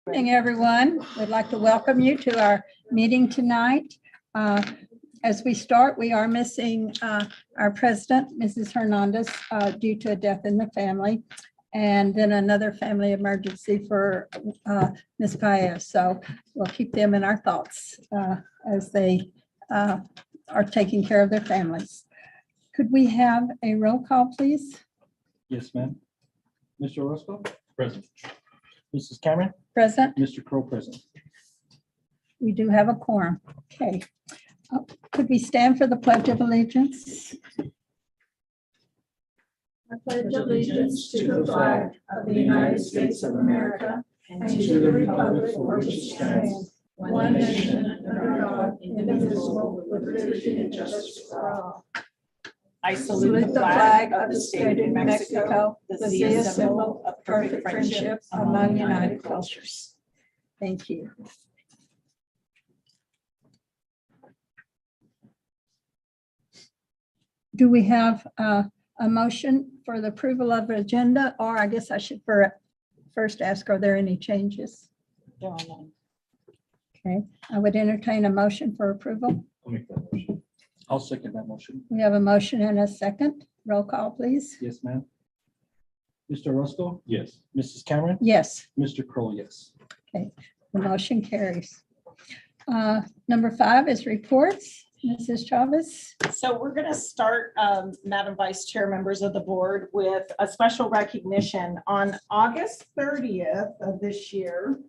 Good evening, everyone. We'd like to welcome you to our meeting tonight. As we start, we are missing our president, Mrs. Hernandez, due to a death in the family, and then another family emergency for Ms. Paez. So we'll keep them in our thoughts as they are taking care of their families. Could we have a roll call, please? Yes, ma'am. Mr. Orozco? Present. Mrs. Cameron? Present. Mr. Crowe, present. We do have a quorum. Okay. Could we stand for the Pledge of Allegiance? I pledge allegiance to the flag of the United States of America and to the republic for which it stands, one nation, under God, indivisible, with liberty and justice for all. I salute the flag of the state of Mexico, the sea symbol of perfect friendship among united cultures. Thank you. Do we have a motion for the approval of the agenda? Or I guess I should first ask, are there any changes? Okay, I would entertain a motion for approval. I'll make that motion. I'll second that motion. We have a motion and a second. Roll call, please. Yes, ma'am. Mr. Orozco? Yes. Mrs. Cameron? Yes, Mr. Crowe, yes. the motion carries. Number 5 is reports. Mrs. Chavez. So we're going to start, Madam Vice Chair, members of the board, with a special recognition. On August 30th of this year,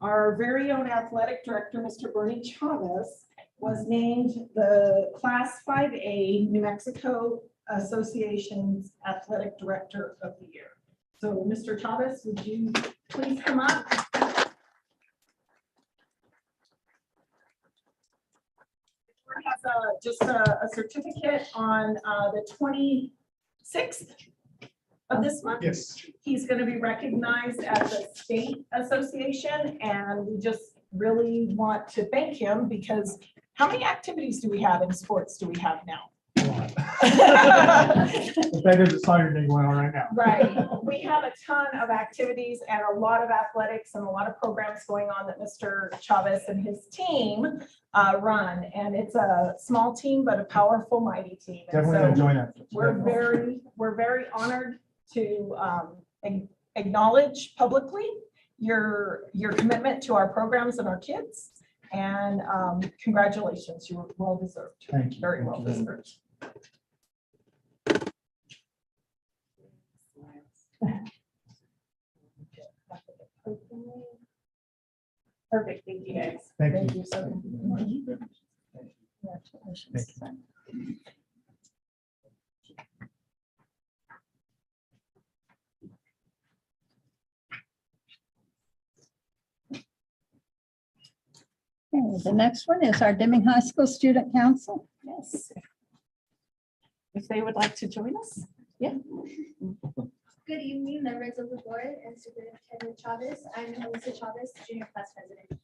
our very own athletic director, Mr. Bernie Chavez, was named the Class 5A New Mexico Association's Athletic Director of the Year. So Mr. Chavez, would you please come up? Has just a certificate on the 26th of this month. Yes. He's going to be recognized at the state association, and we just really want to thank him because how many activities do we have in sports do we have now? That is a Saturday going on right now. Right. We have a ton of activities and a lot of athletics and a lot of programs going on that Mr. Chavez and his team run. And it's a small team, but a powerful, mighty team. And Definitely so enjoying that. we're very honored to acknowledge publicly your commitment to our programs and our kids. And congratulations, you were well deserved. Thank you. Very Thank well you very deserved. Perfect. Thank you guys. Thank you. so much. Congratulations. Okay, the next one is our Deming High School Student Council. Yes. If they would like to join us. Yeah. Good evening, members of the board and Superintendent Chavez. I'm Melissa Chavez, junior class president. I'm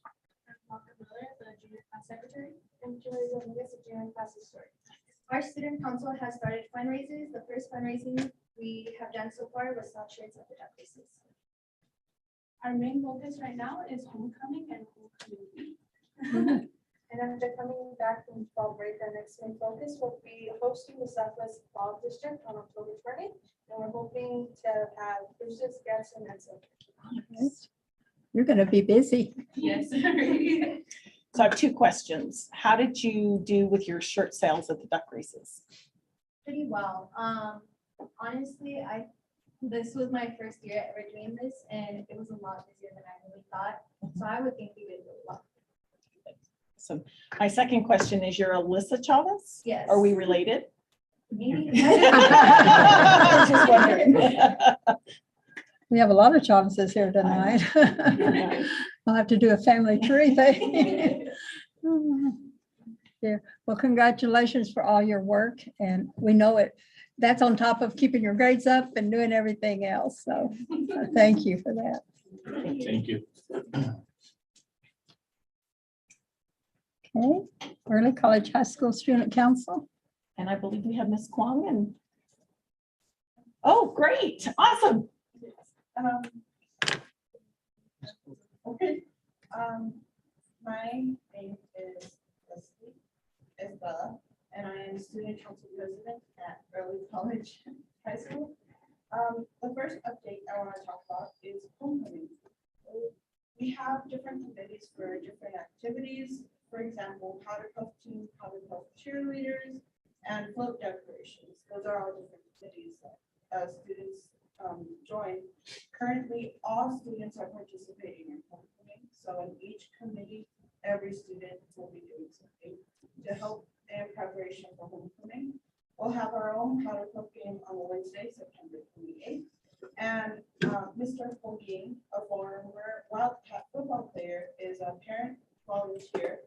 Malcolm Miller, the junior class secretary. I'm Julie Rodriguez, the junior class historian. Our student council has started fundraisers. The first fundraising we have done so far was sock shirts at the duck races. Our main focus right now is homecoming and homecoming week. And after coming back from fall break, our next main focus will be hosting the Southwest Fall District on October 20th. And we're hoping to have Bruce's, Gaston, and so. You're going to be busy. Yes. So I have 2 questions. How did you do with your shirt sales at the duck races? Pretty well. Honestly, this was my first year ever doing this, and it was a lot busier than I really thought. So I would think we did really well. So my second question is, you're Alyssa Chavez? Yes. Are we related? Maybe. I was just wondering. We have a lot of Chavez's here tonight. I'll have to do a family tree thing. Yeah. Well, congratulations for all your work. And we know that's on top of keeping your grades up and doing everything else. So thank you for that. Thank you. Okay, Early College High School Student Council. And I believe we have Ms. Kwong and. Oh, great. Awesome. Okay. My name is Leslie Isabella, and I am student council president at Early College High School. The first update I want to talk about is homecoming. We have different committees for different activities. For example, powder puff team, powder puff cheerleaders, and float decorations. Those are all different committees that students join. Currently, all students are participating in homecoming. So in each committee, every student will be doing something to help in preparation for homecoming. We'll have our own powder puff game on Wednesday, September 28th. And Mr. Foging, a former Wildcat football player, is a parent volunteer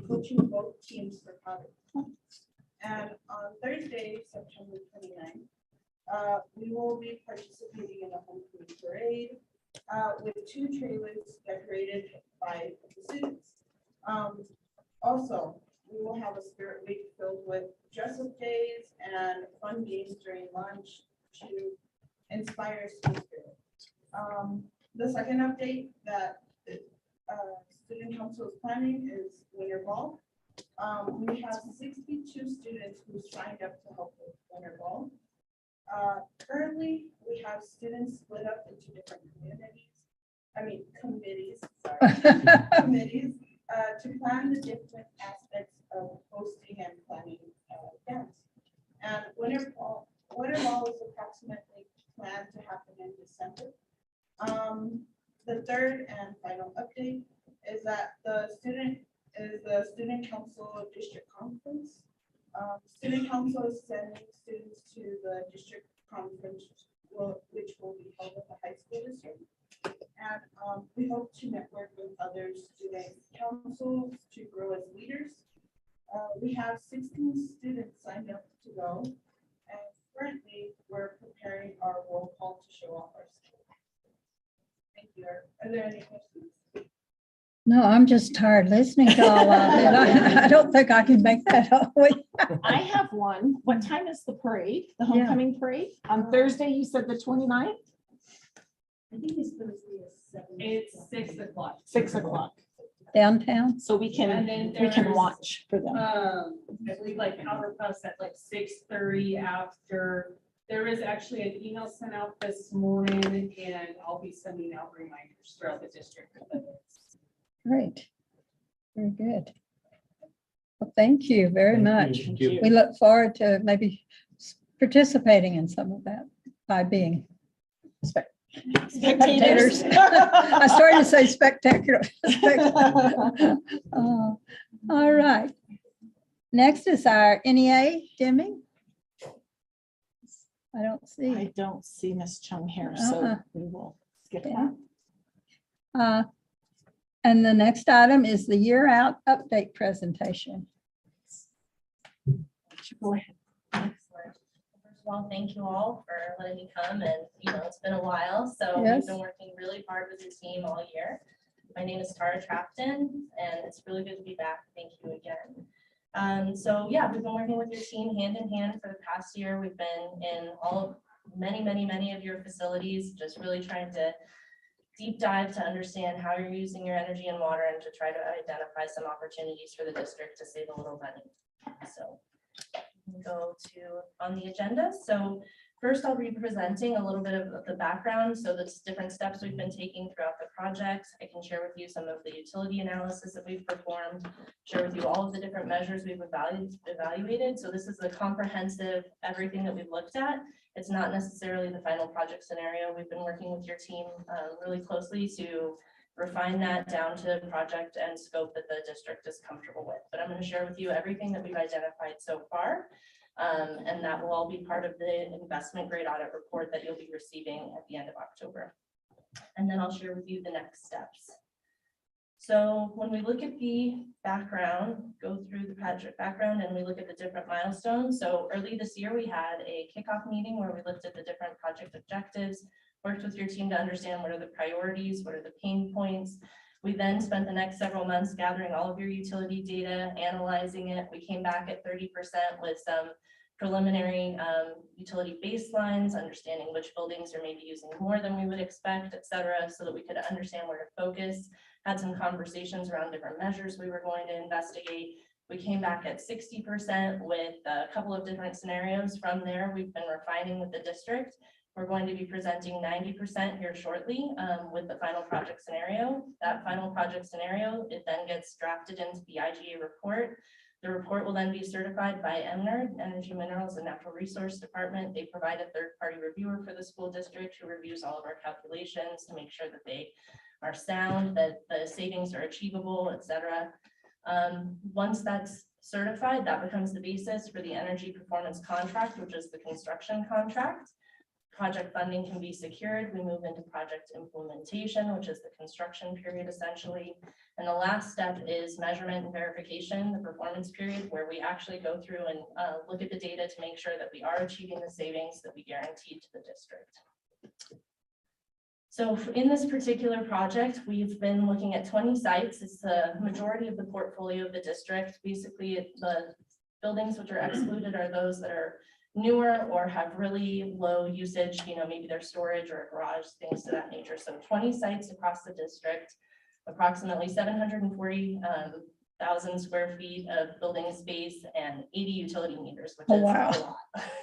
coaching both teams for powder puff. And on Thursday, September 29th, we will be participating in a homecoming parade with 2 trailers decorated by the students. Also, we will have a spirit week filled with dress-up days and fun games during lunch to inspire school spirit. The second update that student council is planning is winter ball. We have 62 students who signed up to help with winter ball. Currently, we have students split up into different committees, committees to plan the different aspects of hosting and planning events. And winter ball is approximately planned to happen in December. The third and final update is that the student council district conference. Student council is sending students to the district conference, which will be held at the high school district. And we hope to network with other student councils to grow as leaders. We have 16 students signed up to go, and currently we're preparing our roll call to show off our skills. Thank you. Are there any questions? No, I'm just tired listening to all of it. I don't think I can make that all the way. I have one. What time is the parade, the homecoming parade? On Thursday, you said the 29th? I think it's Thursday at 7. It's 6 o'clock. 6 o'clock. Downtown? So we can watch for them. I believe like powder puffs at like 6:30 after. There is actually an email sent out this morning and I'll be sending out reminders throughout the district. Great. Very good. Well, thank you very much. Thank you. We look forward to maybe participating in some of that by being spectators. I started to say spectacular. All right. Next is our NEA, Deming. I don't see. I don't see Miss Chung here, so we will skip that. And the next item is the year out update presentation. Go ahead. Excellent. First of all, thank you all for letting me come, and it's been a while, so Yes. we've been working really hard with the team all year. My name is Tara Trafton, and it's really good to be back. Thank you again. So yeah, we've been working with your team hand in hand for the past year. We've been in many of your facilities, just really trying to deep dive to understand how you're using your energy and water and to try to identify some opportunities for the district to save a little money. So we can go to on the agenda. So first I'll be presenting a little bit of the background. So the different steps we've been taking throughout the project. I can share with you some of the utility analysis that we've performed, share with you all of the different measures we've evaluated. So this is the comprehensive everything that we've looked at. It's not necessarily the final project scenario. We've been working with your team really closely to refine that down to project and scope that the district is comfortable with. But I'm going to share with you everything that we've identified so far. And that will all be part of the investment grade audit report that you'll be receiving at the end of October. And then I'll share with you the next steps. So when we look at the background, go through the project background and we look at the different milestones. So early this year, we had a kickoff meeting where we looked at the different project objectives, worked with your team to understand what are the priorities, what are the pain points. We then spent the next several months gathering all of your utility data, analyzing it. We came back at 30% with some preliminary utility baselines, understanding which buildings are maybe using more than we would expect, et cetera, so that we could understand where to focus. Had some conversations around different measures we were going to investigate. We came back at 60% with a couple of different scenarios. From there, we've been refining with the district. We're going to be presenting 90% here shortly with the final project scenario. That final project scenario, it then gets drafted into the IGA report. The report will then be certified by EMNERD, Energy, Minerals, and Natural Resource Department. They provide a third-party reviewer for the school district who reviews all of our calculations to make sure that they are sound, that the savings are achievable, et cetera. Once that's certified, that becomes the basis for the energy performance contract, which is the construction contract. Project funding can be secured. We move into project implementation, which is the construction period essentially. And the last step is measurement and verification, the performance period, where we actually go through and look at the data to make sure that we are achieving the savings that we guaranteed to the district. So in this particular project, we've been looking at 20 sites. It's the majority of the portfolio of the district. Basically, the buildings which are excluded are those that are newer or have really low usage, maybe their storage or a garage, things to that nature. So 20 sites across the district, approximately 740,000 square feet of building space and 80 utility meters, which Oh, is wow. a lot.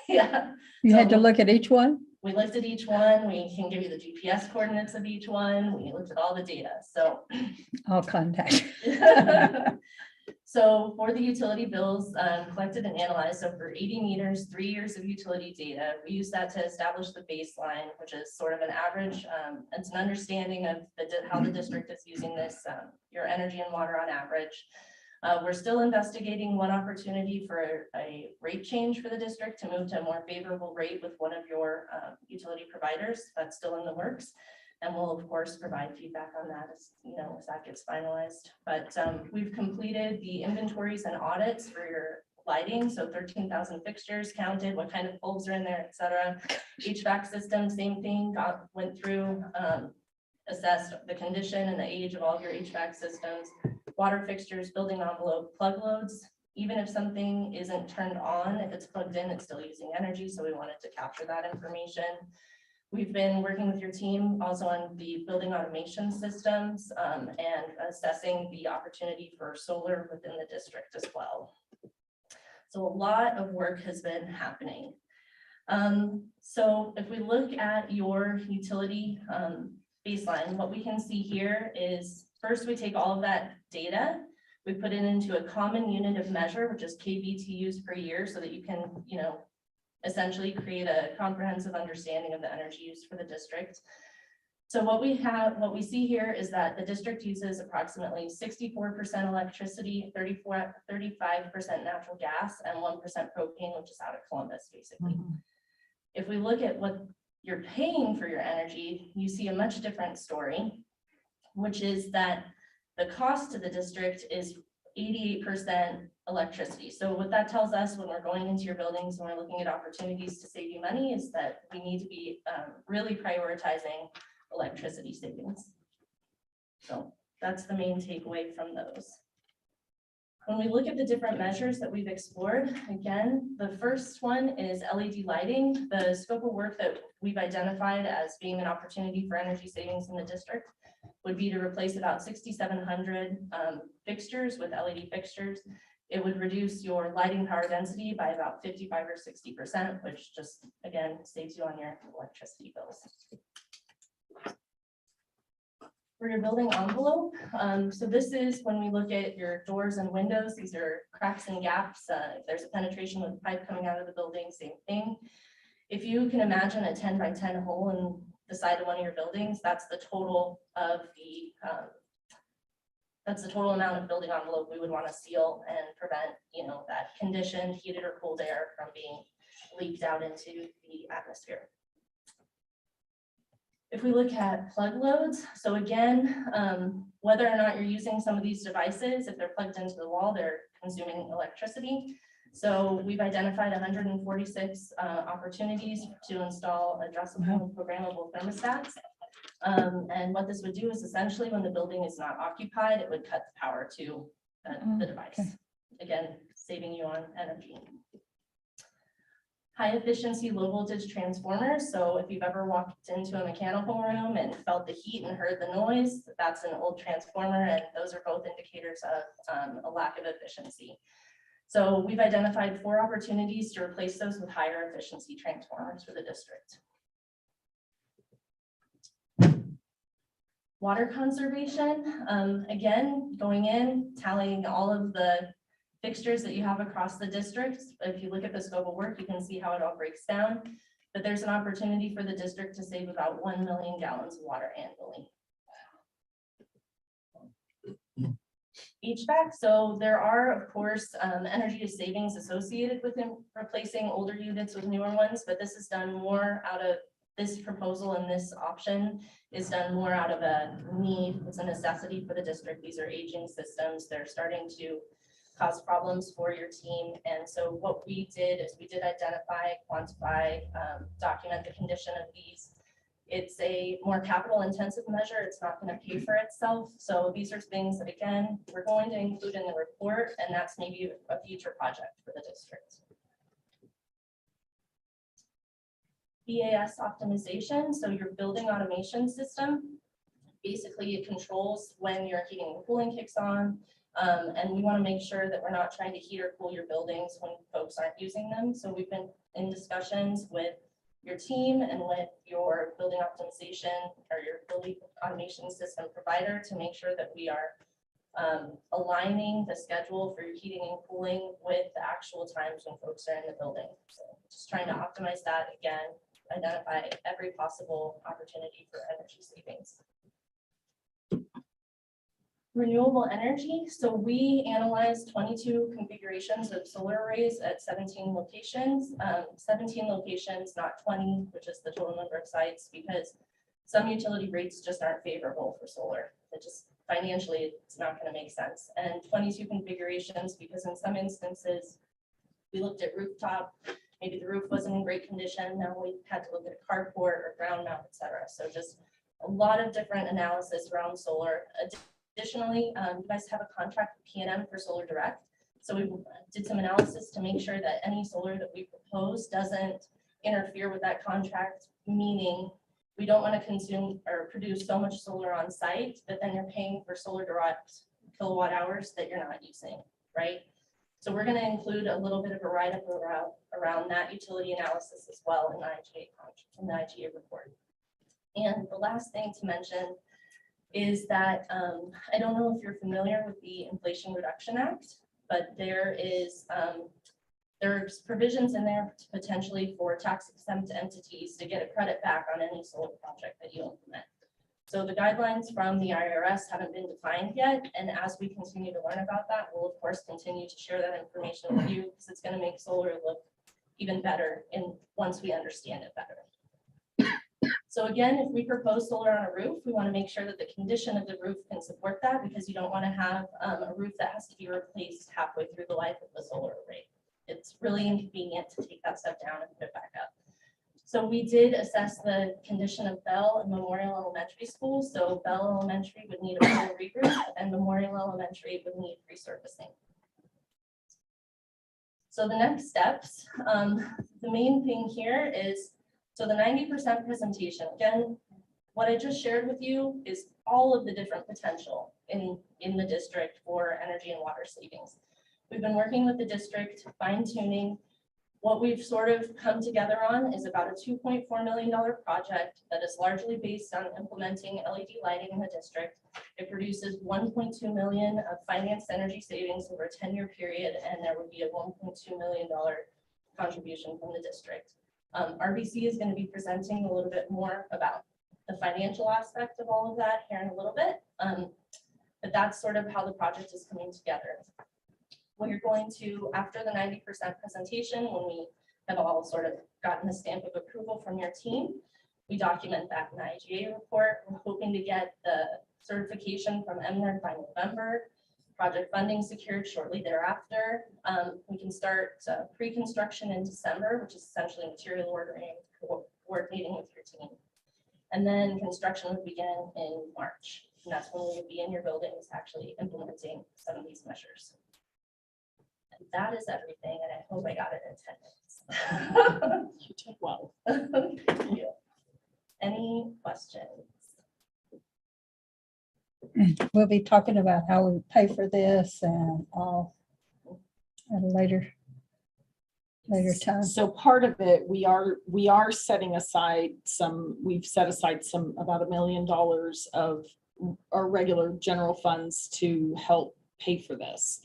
Yeah. You had to So- look at each one? We looked at each one. We can give you the GPS coordinates of each one. We looked at all the data. So, I'll contact. so for the utility bills collected and analyzed, so for 80 meters, 3 years of utility data, we use that to establish the baseline, which is sort of an average. It's an understanding of how the district is using this, your energy and water on average. We're still investigating one opportunity for a rate change for the district to move to a more favorable rate with one of your utility providers. That's still in the works. And we'll of course provide feedback on that as that gets finalized. But we've completed the inventories and audits for your lighting. So 13,000 fixtures counted, what kind of bulbs are in there, et cetera. HVAC system, same thing, went through, assessed the condition and the age of all of your HVAC systems. Water fixtures, building envelope, plug loads. Even if something isn't turned on, if it's plugged in, it's still using energy. So we wanted to capture that information. We've been working with your team also on the building automation systems and assessing the opportunity for solar within the district as well. So a lot of work has been happening. So if we look at your utility baseline, what we can see here is first we take all of that data, we put it into a common unit of measure, which is kBTUs per year, so that you can, essentially create a comprehensive understanding of the energy used for the district. So what we see here is that the district uses approximately 64% electricity, 35% natural gas, and 1% propane, which is out of Columbus, basically. Mm-hmm. If we look at what you're paying for your energy, you see a much different story, which is that the cost to the district is 88% electricity. So what that tells us when we're going into your buildings and we're looking at opportunities to save you money is that we need to be really prioritizing electricity savings. So that's the main takeaway from those. When we look at the different measures that we've explored, again, the first one is LED lighting. The scope of work that we've identified as being an opportunity for energy savings in the district would be to replace about 6,700 fixtures with LED fixtures. It would reduce your lighting power density by about 55 or 60%, which just, again, saves you on your electricity bills. For your building envelope, so this is when we look at your doors and windows, these are cracks and gaps. If there's a penetration with pipe coming out of the building, same thing. If you can imagine a 10 by 10 hole in the side of one of your buildings, that's the total of the amount of building envelope we would want to seal and prevent, that conditioned, heated or cooled air from being leaked out into the atmosphere. If we look at plug loads, so again, whether or not you're using some of these devices, if they're plugged into the wall, they're consuming electricity. So we've identified 146 opportunities to install addressable and programmable thermostats. And what this would do is essentially when the building is not occupied, it would cut the power to the device. Okay. Again, saving you on energy. high efficiency, low voltage transformers. So if you've ever walked into a mechanical room and felt the heat and heard the noise, that's an old transformer, and those are both indicators of a lack of efficiency. So we've identified 4 opportunities to replace those with higher efficiency transformers for the district. Water conservation, again, going in, tallying all of the fixtures that you have across the district. If you look at the scope of work, you can see how it all breaks down. But there's an opportunity for the district to save about 1 million gallons of water annually. HVAC, so there are, of course, energy savings associated with replacing older units with newer ones, but this is done more out of this proposal, and this option is done more out of a need. It's a necessity for the district. These are aging systems. They're starting to cause problems for your team. And so what we did is we did identify, quantify, document the condition of these. It's a more capital intensive measure. It's not going to pay for itself. So these are things that, again, we're going to include in the report, and that's maybe a future project for the district. BAS optimization, so your building automation system, basically it controls when your heating and cooling kicks on, and we want to make sure that we're not trying to heat or cool your buildings when folks aren't using them. So we've been in discussions with your team and with your building optimization or your building automation system provider to make sure that we are aligning the schedule for your heating and cooling with the actual times when folks are in the building. So just trying to optimize that, again, identify every possible opportunity for energy savings. Renewable energy. So we analyzed 22 configurations of solar arrays at 17 locations, 17 locations, not 20, which is the total number of sites, because some utility rates just aren't favorable for solar. It just financially, it's not going to make sense. And 22 configurations, because in some instances, we looked at rooftop, maybe the roof wasn't in great condition. Now we had to look at a carport or ground mount, et cetera. So just a lot of different analysis around solar. Additionally, you guys have a contract with P&M for Solar Direct. So we did some analysis to make sure that any solar that we propose doesn't interfere with that contract, meaning we don't want to consume or produce so much solar on site that then you're paying for Solar Direct kilowatt hours that you're not using, right? So we're going to include a little bit of a write-up around that utility analysis as well in the IGA report. And the last thing to mention is that I don't know if you're familiar with the Inflation Reduction Act, but there's provisions in there potentially for tax exempt entities to get a credit back on any solar project that you implement. So the guidelines from the IRS haven't been defined yet, and as we continue to learn about that, we'll of course continue to share that information with you, because it's going to make solar look even better once we understand it better. So again, if we propose solar on a roof, we want to make sure that the condition of the roof can support that, because you don't want to have a roof that has to be replaced halfway through the life of the solar array. It's really inconvenient to take that stuff down and put it back up. So we did assess the condition of Bell and Memorial Elementary School. So Bell Elementary would need a full re-roof, and Memorial Elementary would need resurfacing. So the next steps, the main thing here is, so the 90% presentation, again, what I just shared with you is all of the different potential in the district for energy and water savings. We've been working with the district, fine-tuning. What we've sort of come together on is about a $2.4 million project that is largely based on implementing LED lighting in the district. It produces 1.2 million of financed energy savings over a 10-year period, and there would be a $1.2 million contribution from the district. RBC is going to be presenting a little bit more about the financial aspect of all of that here in a little bit, but that's sort of how the project is coming together. What you're going to, after the 90% presentation, when we have all sort of gotten the stamp of approval from your team, we document that in the IGA report. We're hoping to get the certification from MNERD by November, project funding secured shortly thereafter. We can start pre-construction in December, which is essentially material ordering, coordinating with your team. And then construction would begin in March. And that's when we would be in your buildings actually implementing some of these measures. And that is everything, and I hope I got it in 10 minutes. You did well. Thank you. Any questions? We'll be talking about how we pay for this and all at a later time. So part of it, we are setting aside we've set aside about $1 million of our regular general funds to help pay for this.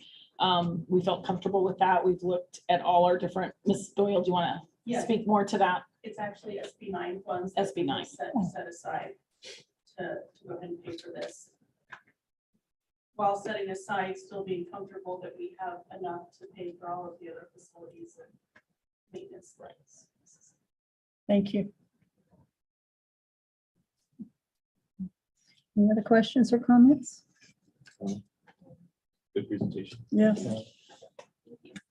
We felt comfortable with that. We've looked at all our different, Ms. Doyle, do you want to Yes, speak more to that? it's actually SB9 funds. that we SB9. Set aside to go ahead and pay for this. While setting aside, still being comfortable that we have enough to pay for all of the other facilities and maintenance rights. Thank you. Any other questions or comments? Good presentation. Yes.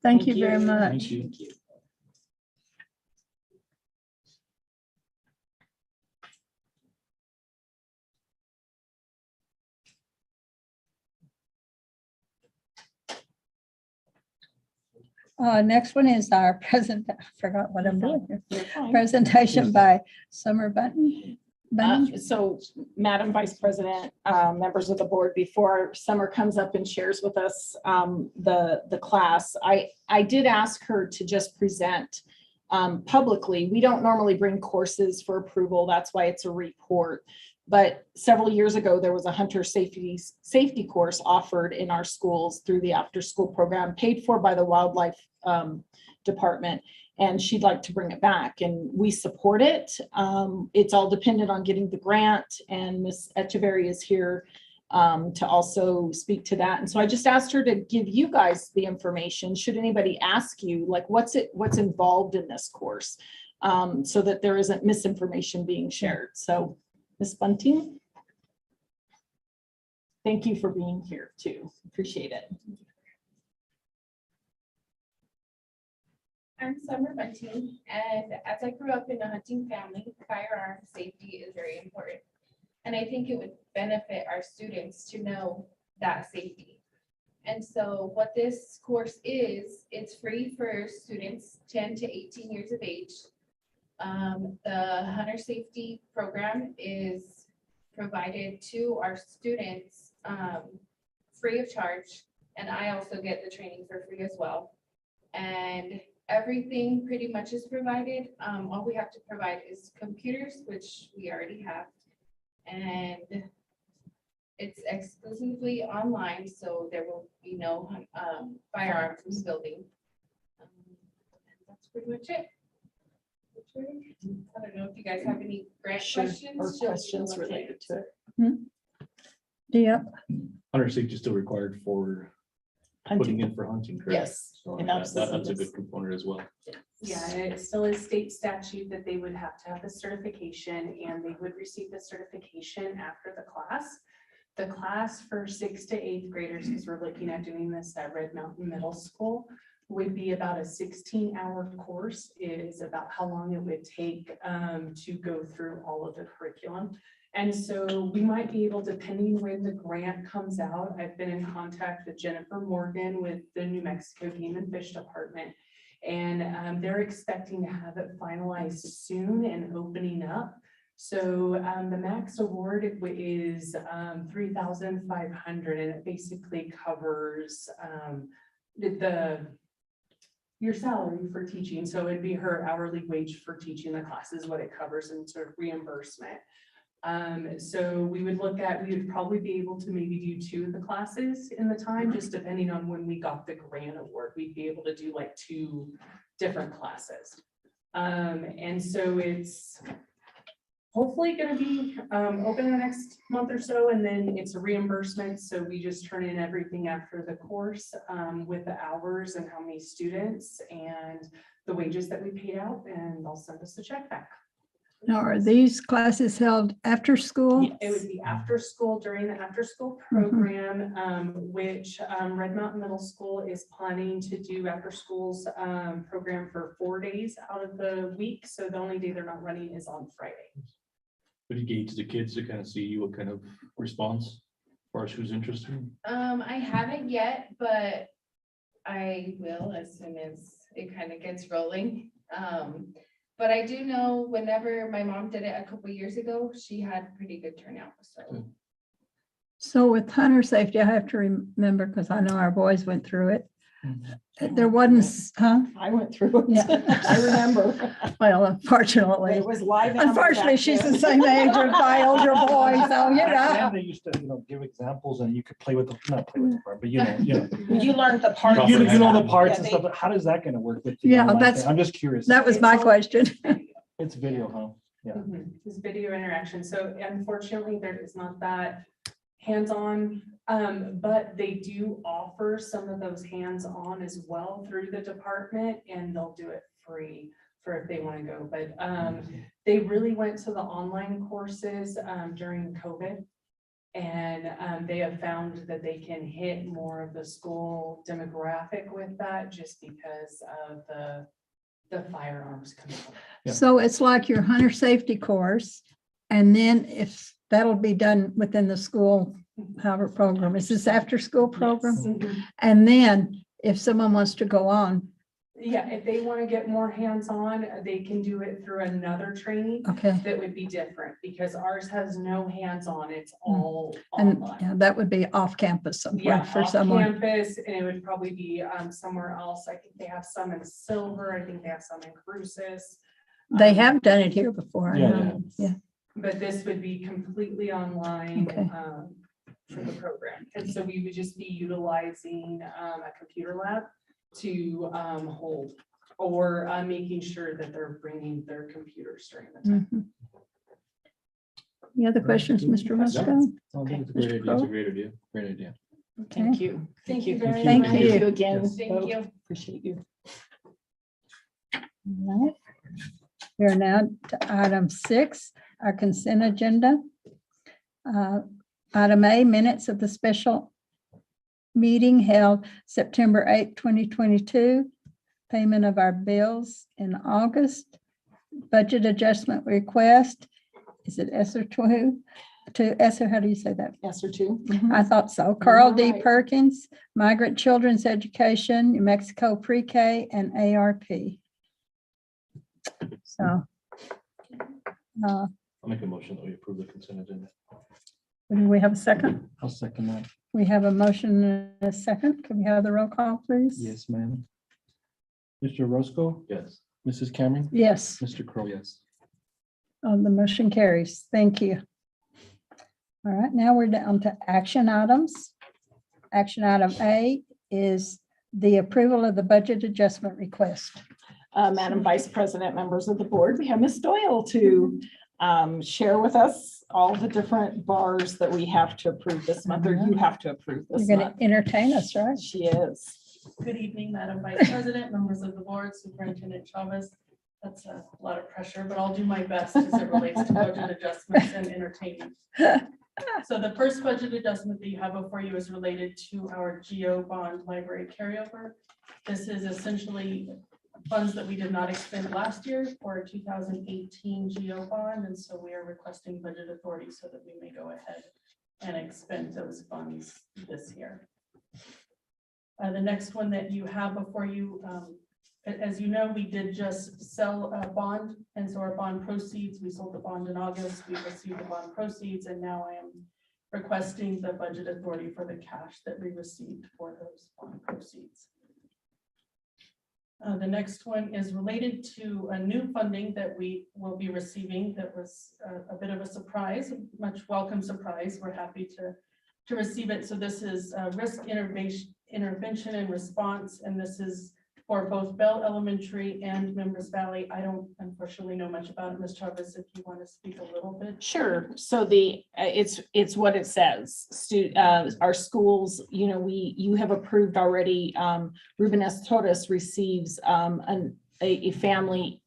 Thank you very much. Thank you. Next one is our I forgot what I'm doing here. You're fine. Presentation by Summer Bunton. So Madam Vice President, members of the board, before Summer comes up and shares with us the class, I did ask her to just present publicly. We don't normally bring courses for approval. That's why it's a report. But several years ago, there was a hunter safety course offered in our schools through the after-school program paid for by the wildlife department. And she'd like to bring it back, and we support it. It's all dependent on getting the grant, and Ms. Echeverry is here to also speak to that. And so I just asked her to give you guys the information. Should anybody ask you, like, what's involved in this course, so that there isn't misinformation being shared. So Ms. Bunting, thank you for being here too. Appreciate it. I'm Summer Bunting, and as I grew up in a hunting family, firearm safety is very important. And I think it would benefit our students to know that safety. And so what this course is, it's free for students 10 to 18 years of age. The hunter safety program is provided to our students free of charge. And I also get the training for free as well. And everything pretty much is provided. All we have to provide is computers, which we already have. And it's exclusively online, so there will be no firearms in the building. That's pretty much it. I don't know if you guys have any grant Or questions. questions related to it. Yep. Hunter safety is still required for putting in for hunting, correct? Yes, So it that's absolutely a is. good component as well. Yeah, and it still is state statute that they would have to have the certification, and they would receive the certification after the class. The class for 6th to 8th graders, because we're looking at doing this at Red Mountain Middle School, would be about a 16-hour course, is about how long it would take to go through all of the curriculum. And so we might be able, depending when the grant comes out, I've been in contact with Jennifer Morgan with the New Mexico Game and Fish Department. And they're expecting to have it finalized soon and opening up. So the max award is $3,500, and it basically covers your salary for teaching. So it'd be her hourly wage for teaching the classes, what it covers, and sort of reimbursement. So we would probably be able to maybe do 2 of the classes in the time, just depending on when we got the grant award, we'd be able to do like 2 different classes. And so it's hopefully going to be open in the next month or so, and then it's a reimbursement. So we just turn in everything after the course with the hours and how many students and the wages that we paid out, and they'll send us the check back. Now, are these classes held after school? It would be after school, during the after school program, which Red Mountain Middle School is planning to do after schools program for 4 days out of the week. So the only day they're not running is on Friday. But you gauge the kids to kind of see what kind of response as far as who's interested. I haven't yet, but I will as soon as it kind of gets rolling. But I do know whenever my mom did it a couple years ago, she had pretty good turnout, so. So with hunter safety, I have to remember, because I know our boys went through it. There wasn't, huh? I went through Yeah. it. I remember. Well, But unfortunately. it was live. ammo Unfortunately, back she's then. the same age as my older boy, so you Back know. then, they used to, give examples and you could play with the, not play with the part, but you know. You learned the part. You know the parts Yeah, and they- stuff, but how does that gonna work with? the Yeah, online that's- thing? I'm just curious. That was my question. It's video, huh? Yeah. This video interaction. So unfortunately, there is not that hands-on, but they do offer some of those hands-on as well through the department, and they'll do it free for if they want to go. But they really went to the online courses during COVID. And they have found that they can hit more of the school demographic with that just because of the firearms component. Yeah. So it's like your hunter safety course, and then if that'll be done within the school, however program, is this after school program? Yes. Mhm. And then if someone wants to go on, Yeah, if they want to get more hands-on, they can do it through another training okay, that would be different because ours has no hands-on, it's all and online. yeah, that would be off campus somewhere Yeah, for off someone. campus, and it would probably be somewhere else. I think they have some in Silver, I think they have some in Cruces. They have done it here before. I Yeah, know. Yeah, But this would be completely online Okay. for the program. And so we would just be utilizing a computer lab to hold or making sure that they're bringing their computers during the time. mhm. Any other questions, Mr. Rusko? Oh, I think it's a Great great idea. It's a great idea. Great idea. Thank you. Thank you very Thank much. you. again. Thank both. you. Appreciate you. All right. We are now to item 6, our consent agenda. Item A, minutes of the special meeting held September 8th, 2022. Payment of our bills in August. Budget adjustment request. Is it ESER 2? To ESER, how do you say that? Yes, or two. I thought so. Carl D. Right. Perkins, Migrant Children's Education, New Mexico Pre-K and ARP. So. I'll make a motion that we approve the consent agenda. Do we have a second? I'll second that. We have a motion and a second. Can we have the roll call, please? Yes, ma'am. Mr. Roscoe, Yes. Mrs. Cameron, Yes, Mr. Crow, yes. the motion carries. Thank you. All right, now we're down to action items. Action item A is the approval of the budget adjustment request. Madam Vice President, members of the board, we have Ms. Doyle to share with us all the different bars that we have to approve this month, or you have to approve You're this going to month. entertain us, right? She is. Good evening, Madam Vice President, members of the board, Superintendent Chavez. That's a lot of pressure, but I'll do my best as it relates to budget adjustments and entertainment. So the first budget adjustment that you have before you is related to our GO bond library carryover. This is essentially funds that we did not expend last year for a 2018 GO bond, and so we are requesting budget authority so that we may go ahead and expend those funds this year. The next one that you have before you, as you know, we did just sell a bond, and so our bond proceeds, we sold the bond in August, we received the bond proceeds, and now I am requesting the budget authority for the cash that we received for those bond proceeds. The next one is related to a new funding that we will be receiving that was a bit of a surprise, much welcome surprise. We're happy to receive it. So this is risk intervention and response, and this is for both Bell Elementary and Members Valley. I don't unfortunately know much about it. Ms. Chavez, if you want to speak a little bit. Sure. So it's what it says. Our schools, you have approved already. Ruben S. Torres receives a family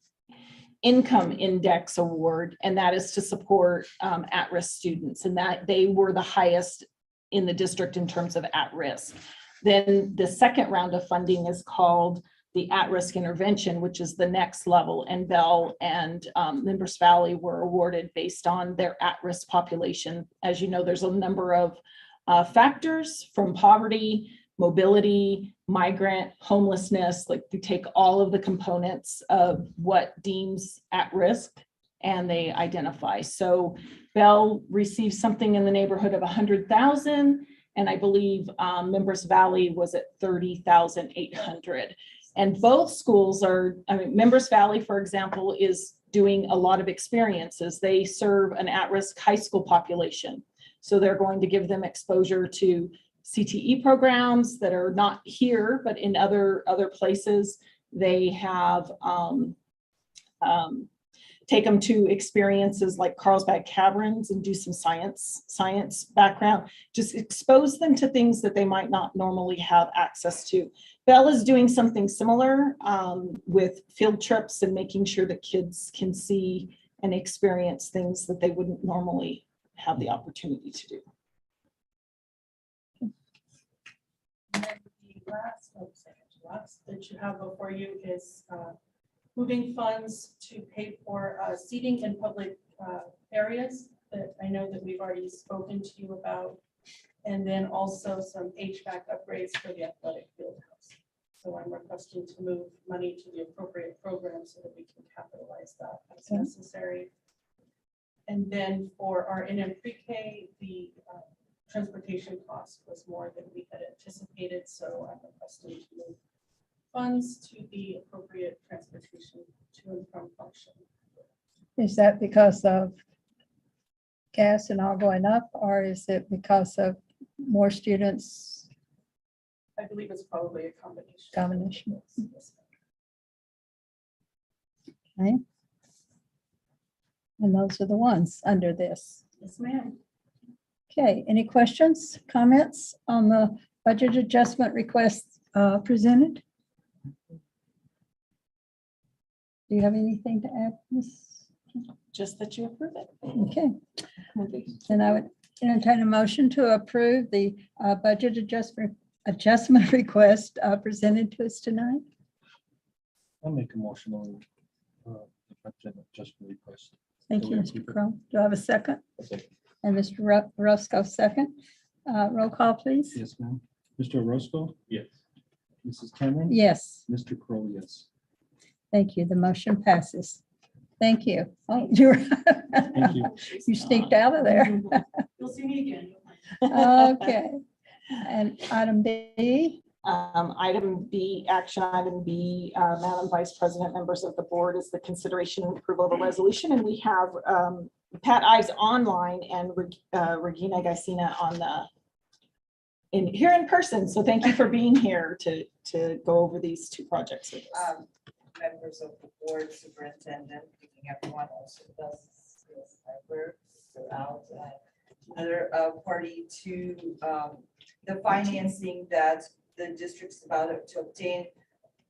income index award, and that is to support at-risk students, and that they were the highest in the district in terms of at-risk. Then the second round of funding is called the at-risk intervention, which is the next level, and Bell and Members Valley were awarded based on their at-risk population. As you know, there's a number of factors from poverty, mobility, migrant, homelessness, like they take all of the components of what deems at risk and they identify. So Bell received something in the neighborhood of 100,000, and I believe Members Valley was at 30,800. And both schools are, I mean, Members Valley, for example, is doing a lot of experiences. They serve an at-risk high school population. So they're going to give them exposure to CTE programs that are not here, but in other places. They have take them to experiences like Carlsbad Caverns and do some science background, just expose them to things that they might not normally have access to. Bell is doing something similar with field trips and making sure that kids can see and experience things that they wouldn't normally have the opportunity to do. And then the last that you have before you is moving funds to pay for seating in public areas that I know that we've already spoken to you about. And then also some HVAC upgrades for the athletic field house. So I'm requesting to move money to the appropriate program so that we can capitalize that as necessary. And then for our NM pre-K, the transportation cost was more than we had anticipated. So I'm requesting to move funds to the appropriate transportation to and from function. Is that because of gas and all going up, or is it because of more students? I believe it's probably a combination. Combination. Yes. Okay. And those are the ones under this. Yes, ma'am. Okay, any questions, comments on the budget adjustment request presented? Do you have anything to add, Ms.? Just that you approve it. Okay, then I would entertain a motion to approve the budget adjustment request presented to us tonight. I'll make a motion on the budget adjustment request. Thank you, Mr. Crowe. Do I have a second? Okay. And Mr. Roscoe, second. Roll call, please. Yes, ma'am. Mr. Orozco, Yes. Mrs. Cameron. Yes, Mr. Crowe, yes. thank you. The motion passes. Thank you. Oh, you're, Thank you. you sneaked out of there. You'll see me again. Okay. And item B, Item B, action item B, Madam Vice President, members of the board, is the consideration and approval of a resolution. And we have Pat Ives online and Regina Gaisina on here in person. So thank you for being here to go over these two projects with us. Members of the board, superintendent, picking everyone also does this work throughout. Another party to the financing that the district's about to obtain.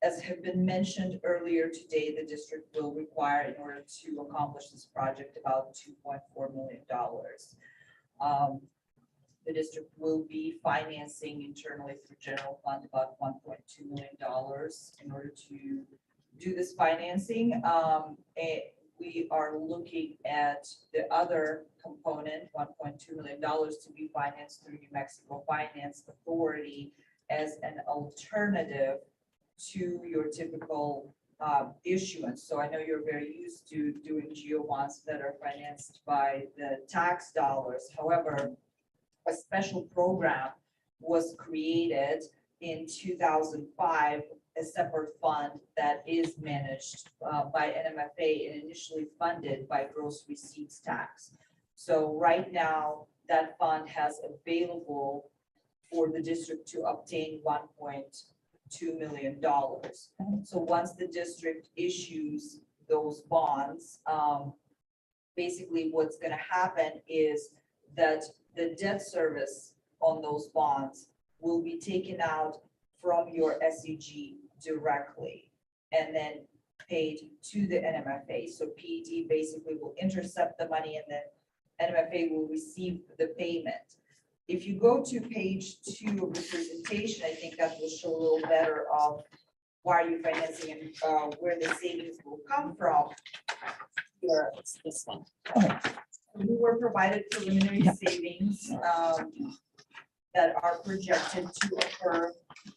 As have been mentioned earlier today, the district will require, in order to accomplish this project, about $2.4 million. The district will be financing internally through general fund about $1.2 million in order to do this financing. And we are looking at the other component, $1.2 million, to be financed through New Mexico Finance Authority as an alternative to your typical issuance. So I know you're very used to doing GO bonds that are financed by the tax dollars. However, a special program was created in 2005, a separate fund that is managed by NMFA and initially funded by gross receipts tax. So right now, that fund has available for the district to obtain $1.2 million. So once the district issues those bonds, basically what's going to happen is that the debt service on those bonds will be taken out from your SEG directly and then paid to the NMFA. So PED basically will intercept the money and then NMFA will receive the payment. If you go to page 2 of the presentation, I think that will show a little better of why you're financing and where the savings will come from. Here, it's this one. We were provided preliminary savings that are projected to occur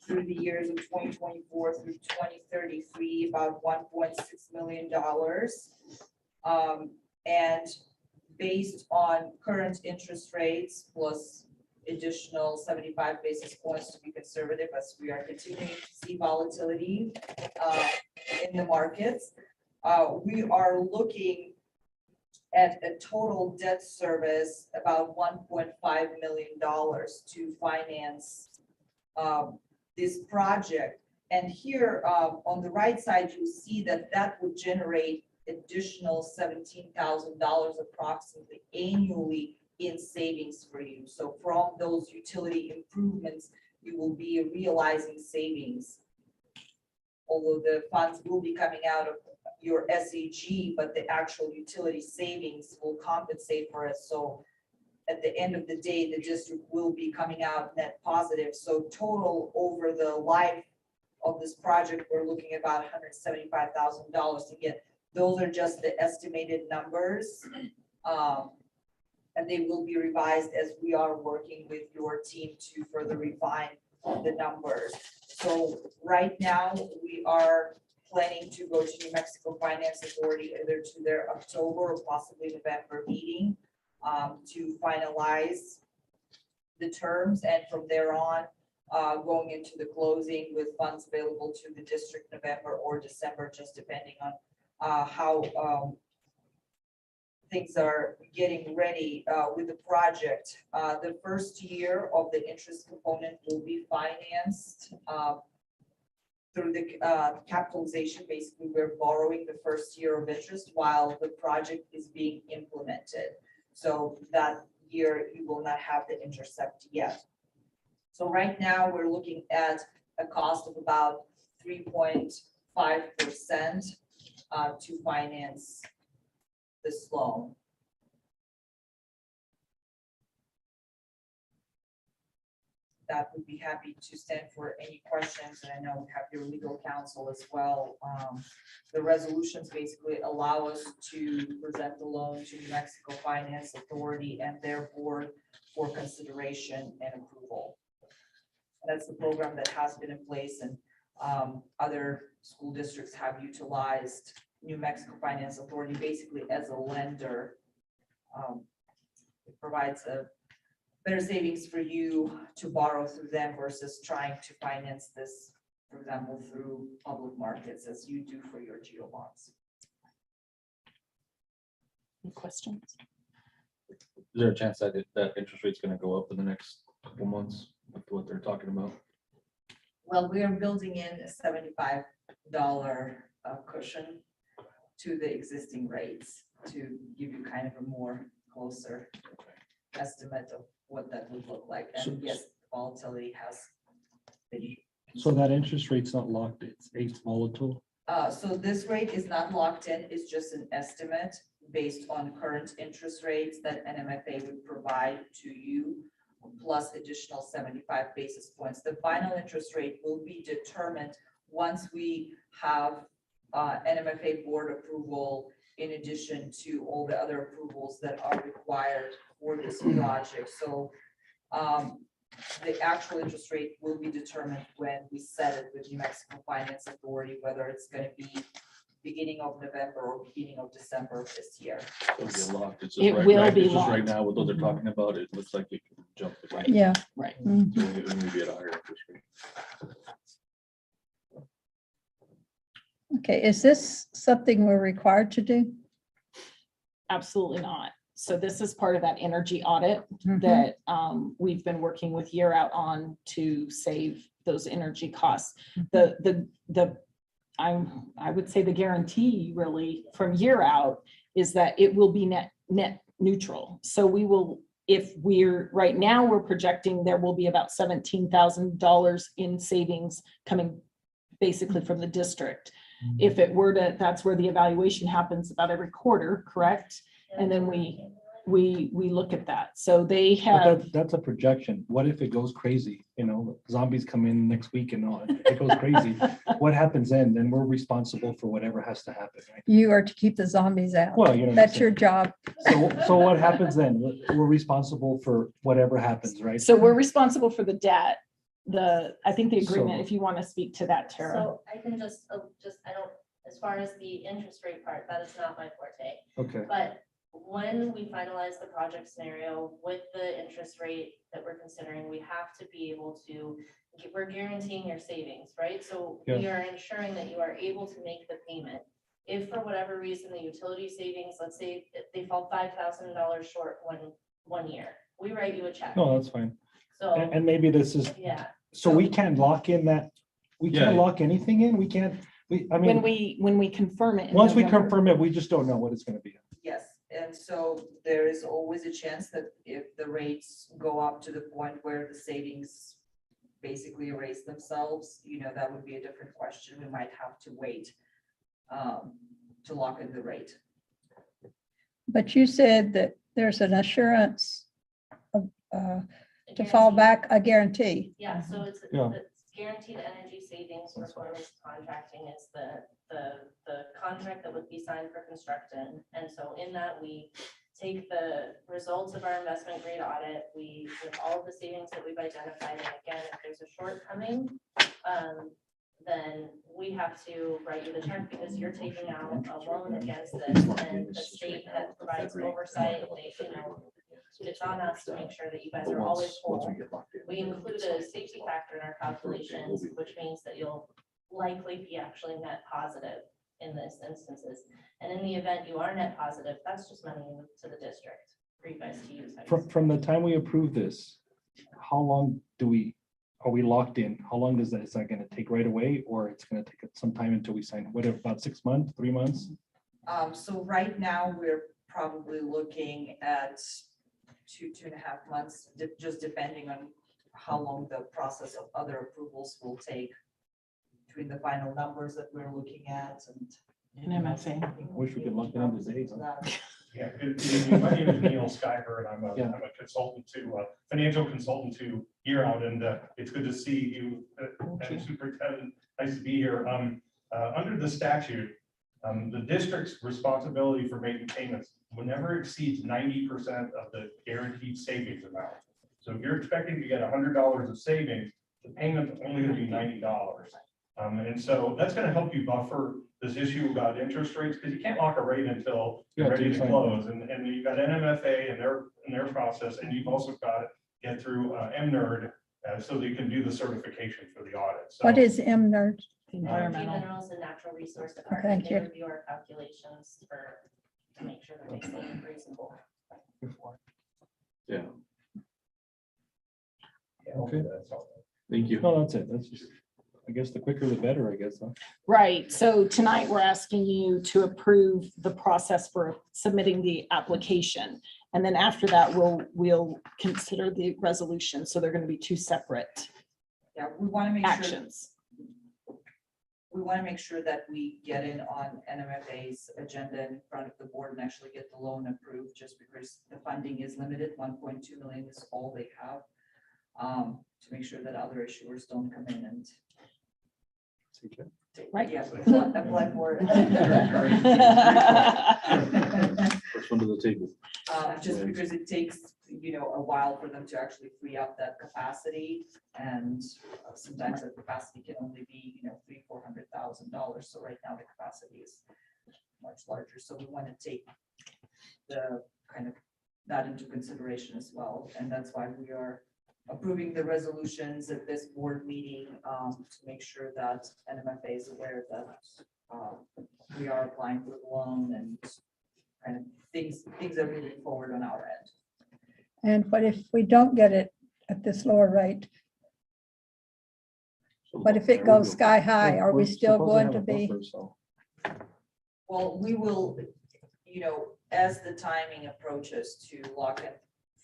through the years of 2024 through 2033, about $1.6 million. And based on current interest rates plus additional 75 basis points to be conservative, as we are continuing to see volatility in the markets, we are looking at a total debt service about $1.5 million to finance this project. And here on the right side, you see that that would generate additional $17,000 approximately annually in savings for you. So from those utility improvements, you will be realizing savings. Although the funds will be coming out of your SEG, but the actual utility savings will compensate for it. So at the end of the day, the district will be coming out net positive. So total over the life of this project, we're looking at about $175,000 to get. Those are just the estimated numbers. And they will be revised as we are working with your team to further refine the numbers. So right now we are planning to go to New Mexico Finance Authority either to their October or possibly November meeting to finalize the terms, and from there on going into the closing with funds available to the district November or December, just depending on how things are getting ready with the project. The first year of the interest component will be financed through the capitalization. Basically, we're borrowing the first year of interest while the project is being implemented. So that year you will not have the intercept yet. So right now we're looking at a cost of about 3.5% to finance this loan. That would be happy to stand for any questions, and I know we have your legal counsel as well. The resolutions basically allow us to present the loan to New Mexico Finance Authority and their board for consideration and approval. That's the program that has been in place, and other school districts have utilized New Mexico Finance Authority basically as a lender. It provides a better savings for you to borrow through them versus trying to finance this, for example, through public markets as you do for your GO bonds. Any questions? Is there a chance that that interest rate's gonna go up in the next couple months with what they're talking about? Well, we are building in a $75 cushion to the existing rates to give you kind of a more closer estimate of what that would look like. And yes, volatility has been. So that interest rate's not locked, it's volatile. So this rate is not locked in, it's just an estimate based on current interest rates that NMFA would provide to you, plus additional 75 basis points. The final interest rate will be determined once we have NMFA board approval, in addition to all the other approvals that are required for this project. So the actual interest rate will be determined when we set it with New Mexico Finance Authority, whether it's going to be beginning of November or beginning of December of this year. It'll be locked. It's It just right, will right, be it's just right locked. now with what they're talking about, it looks like it can jump. again. Yeah. Right. Mhm. So it would be at a higher interest rate. Okay, is this something we're required to do? Absolutely not. So this is part of that energy audit Mhm. that we've been working with Year Out on to save those energy costs. I would say the guarantee really from Year Out is that it will be net neutral. So we will, if right now we're projecting there will be about $17,000 in savings coming basically from the district. If it were to, that's where the evaluation happens about every quarter, correct? And then we look at that. So they But have, that's a projection. What if it goes crazy? You know, zombies come in next week and all, it goes crazy. What happens then? Then we're responsible for whatever has to happen, right? You are to keep the zombies out. Well, you know. That's your job. So what happens then? We're responsible for whatever happens, right? So we're responsible for the debt, I think the agreement, So- if you want to speak to that, Tara. So I can just, I don't, as far as the interest rate part, that is not my forte. Okay, But when we finalize the project scenario with the interest rate that we're considering, we have to be able to, we're guaranteeing your savings, right? So we are ensuring that you are able to make the payment. If for whatever reason, the utility savings, let's say if they fall $5,000 short one year, we write you a check. no, that's fine. So, And maybe this is, yeah, so we can't lock in that, we can't Yeah. lock anything in, we can't, I When mean, we confirm it. in once we November. confirm it, we just don't know what it's gonna be. Yes, and so there is always a chance that if the rates go up to the point where the savings basically erase themselves, that would be a different question. We might have to wait to lock in the rate. But you said that there's an assurance of, to fall back, a guarantee. yeah, so it's Yeah. guaranteed energy savings performance contracting is the contract that would be signed for construction. And so in that, we take the results of our investment grade audit, with all of the savings that we've identified, and again, if there's a shortcoming, then we have to write you the check because you're taking out a loan against this, and the state that provides oversight, it's on us to make sure that you guys are always whole. We include a safety factor in our calculations, which means that you'll likely be actually net positive in this instances. And in the event you are net positive, that's just money to the district for you guys to use. From the time we approve this, how long are we locked in? How long is that gonna take right away, or it's gonna take some time until we sign, whatever, about 6 months, 3 months? So right now, we're probably looking at 2.5 months, just depending on how long the process of other approvals will take between the final numbers that we're looking at and. An MFA. Wish we could lock it in today. Yeah, my name is Neil Skyber, and I'm Yeah. a consultant financial consultant to Year Out, and it's good to see you, and Superintendent, nice to be here. Under the statute, the district's responsibility for making payments never exceeds 90% of the guaranteed savings amount. So if you're expecting to get $100 of savings, the payment's only gonna be $90. And so that's gonna help you buffer this issue about interest rates, because you can't lock a rate until you're ready to close. And you've got NMFA and their process, and you've also got to get through MNERD so that you can do the certification for the audit. So What is MNERD? Environmental. Minerals and Natural Resource Thank Department, they you. review our calculations to make sure that they seem reasonable. Yeah, Okay. that's all. thank you. No, that's it. That's just, I guess the quicker the better, I guess, huh? Right, so tonight we're asking you to approve the process for submitting the application. And then after that, we'll consider the resolution. So they're going to be two separate Yeah, we want to make sure. actions. We want to make sure that we get in on NMFA's agenda in front of the board and actually get the loan approved, just because the funding is limited. 1.2 million is all they have. To make sure that other issuers don't come in and. Right. Yeah, apply for it. First one to the table. Just because it takes, a while for them to actually free up that capacity. And sometimes that capacity can only be, $300,000-$400,000. So right now the capacity is much larger. So we want to take the kind of that into consideration as well. And that's why we are approving the resolutions at this board meeting to make sure that NMFA is aware that we are applying for the loan and kind of things are moving forward on our end. And what if we don't get it at this lower rate? What if it goes sky high? Are we still going to be? Well, we will, as the timing approaches to lock in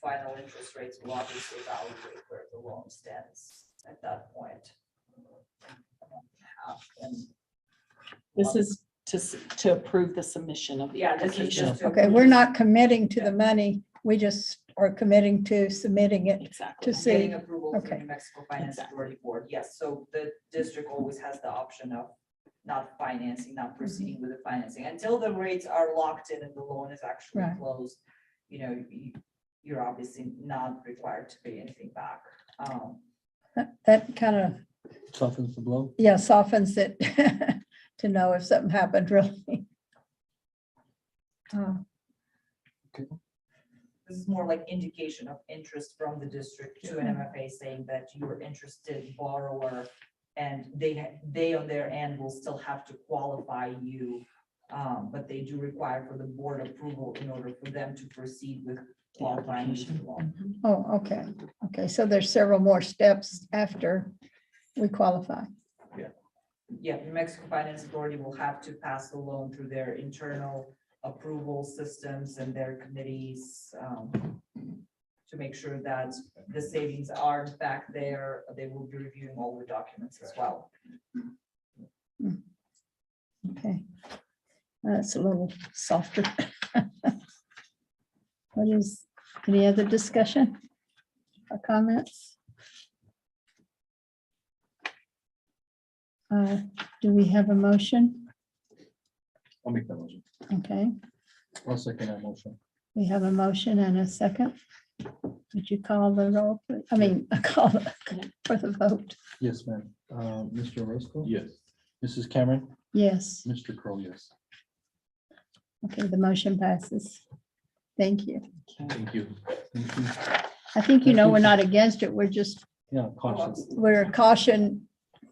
final interest rates, we'll obviously evaluate where the loan stands at that point. And This is to approve the submission of the yeah, this is application. just. Okay, we're not committing to the money. We just are committing to submitting it Exactly. to see. Getting approval from Okay. New Mexico Finance Exactly. Authority Board, yes, so the district always has the option of not financing, not proceeding with the financing. Until the rates are locked in and the loan is actually Right. closed, you're obviously not required to pay anything back. That kind of, Softens the blow. yeah, softens it to know if something happened really. This is more like indication of interest from the district to an MFA saying that you're interested borrower, and they on their end will still have to qualify you. But they do require for the board approval in order for them to proceed with qualifying you for the loan. Oh, okay. Okay, so there's several more steps after we qualify. Yeah, New Mexico Finance Authority will have to pass the loan through their internal approval systems and their committees to make sure that the savings are in fact there. They will be reviewing all the documents as well. Okay. That's a little softer. What is, any other discussion or comments? Do we have a motion? I'll make that motion. Okay, I'll second that motion. we have a motion and a second. Would you call the roll? Please? I mean, call for the vote. Yes, ma'am. Mr. Orozco? Yes. Mrs. Cameron? Yes. Mr. Crowe, yes. Okay, the motion passes. Thank you. Thank you. Thank you. I think you know we're not against it. We're just, Yeah, cautious. we're cautioning.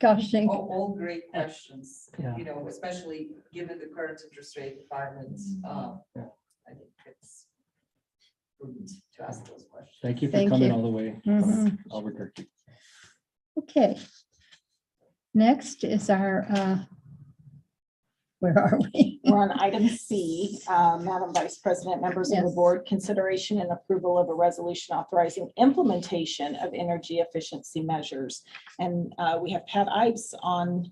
All great questions, Yeah. Especially given the current interest rate environment. I think it's prudent to ask those questions. Thank you for Thank coming you. all the way. Mhm. Albuquerque. Okay. Next is our, where are we? We're on item C, Madam Vice President, members of the Yes. board, consideration and approval of a resolution authorizing implementation of energy efficiency measures. And we have Pat Ives on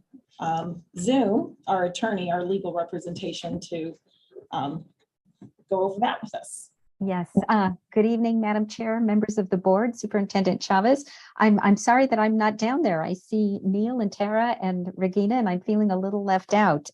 Zoom, our attorney, our legal representation, to go over that with us. Yes, good evening, Madam Chair, members of the board, Superintendent Chavez. I'm sorry that I'm not down there. I see Neil and Tara and Regina, and I'm feeling a little left out.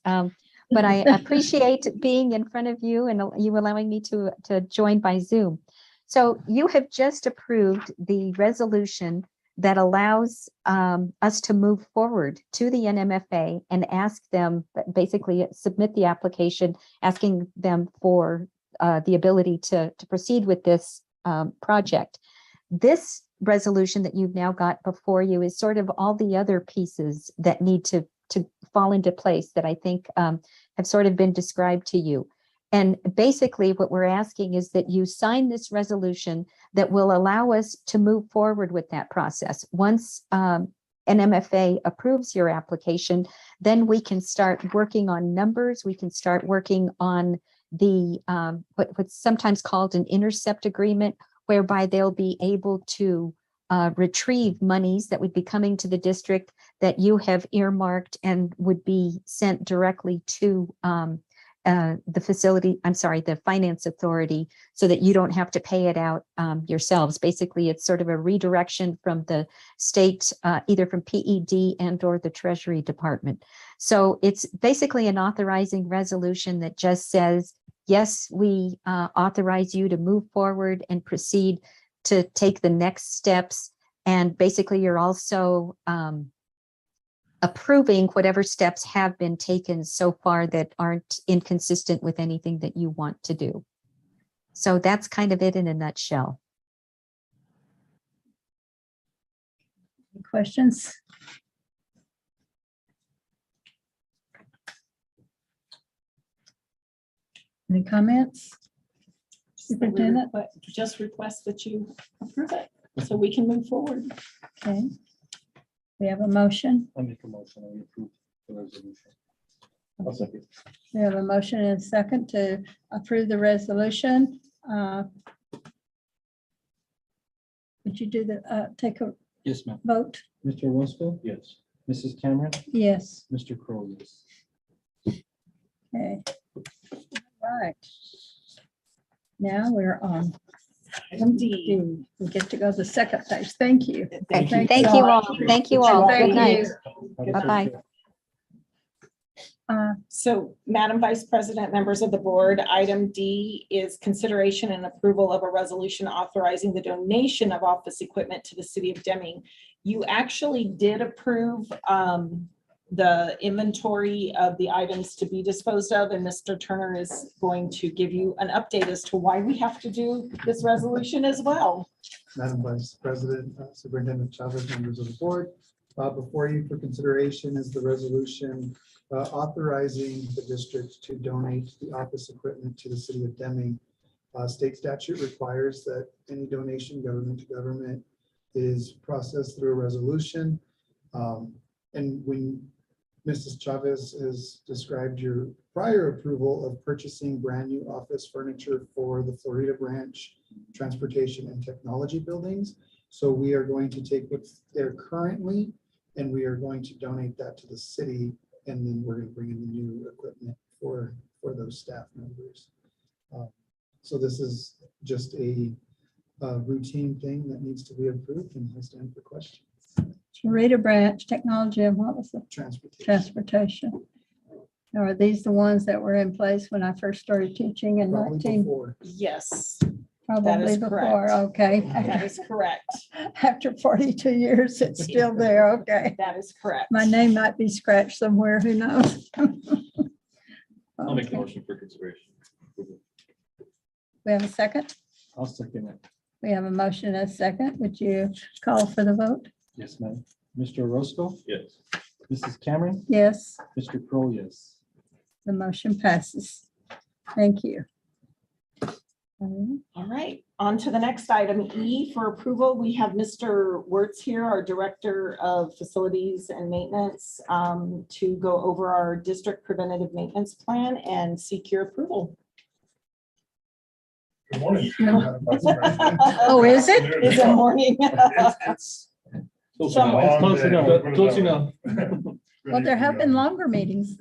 But I appreciate being in front of you and you allowing me to join by Zoom. So you have just approved the resolution that allows us to move forward to the NMFA and ask them, basically submit the application, asking them for the ability to proceed with this project. This resolution that you've now got before you is sort of all the other pieces that need to fall into place that I think have sort of been described to you. And basically what we're asking is that you sign this resolution that will allow us to move forward with that process. Once NMFA approves your application, then we can start working on numbers. We can start working on the what's sometimes called an intercept agreement, whereby they'll be able to retrieve monies that would be coming to the district that you have earmarked and would be sent directly to the facility, I'm sorry, the finance authority, so that you don't have to pay it out yourselves. Basically, it's sort of a redirection from the state, either from PED and or the Treasury Department. So it's basically an authorizing resolution that just says, yes, we authorize you to move forward and proceed to take the next steps. And basically, you're also approving whatever steps have been taken so far that aren't inconsistent with anything that you want to do. So that's kind of it in a nutshell. Any questions? Any comments? Superintendent? But just request that you approve it so we can move forward. Okay. We have a motion. I make a motion and we approve the resolution. I'll second. We have a motion and a second to approve the resolution. Would you do the, take a Yes, ma'am. vote? Mr. Orozco? Yes. Mrs. Cameron? Yes. Mr. Crowe, yes. Okay. All right. Now we're on Item D. We get to go to the second page. Thank you. Thank Thank you you. all. Thank you all. Thank Good night. you. Bye-bye. So, Madam Vice President, members of the board, item D is consideration and approval of a resolution authorizing the donation of office equipment to the city of Deming. You actually did approve the inventory of the items to be disposed of, and Mr. Turner is going to give you an update as to why we have to do this resolution as well. Madam Vice President, Superintendent Chavez, members of the board, before you for consideration is the resolution authorizing the district to donate the office equipment to the city of Deming. State statute requires that any donation, government to government, is processed through a resolution. And when Mrs. Chavez has described your prior approval of purchasing brand new office furniture for the Florida branch transportation and technology buildings. So we are going to take what's there currently and we are going to donate that to the city. And then we're going to bring in the new equipment for those staff members. So this is just a routine thing that needs to be approved and has stand for questions. Florida branch technology and what was it? Transportation. Are these the ones that were in place when I first started teaching in Probably 19? before. Yes, Probably is before, correct. okay. that is correct. After 42 years, it's still there, okay. That is correct. My name might be scratched somewhere, who knows? I'll make a Okay. motion for consideration. We have a second? I'll second it. We have a motion and a second. Would you call for the vote? Yes, ma'am. Mr. Orozco, Yes. Mrs. Cameron, Yes, Mr. Kroll, yes. the motion passes. Thank you. All right, on to the next item, E for approval. We have Mr. Wertz here, our Director of Facilities and Maintenance, to go over our district preventative maintenance plan and seek your approval. Good morning. Oh, is it? Is it morning? It's Close Somewhere. enough. Close enough. Close enough. Well, there have been longer meetings.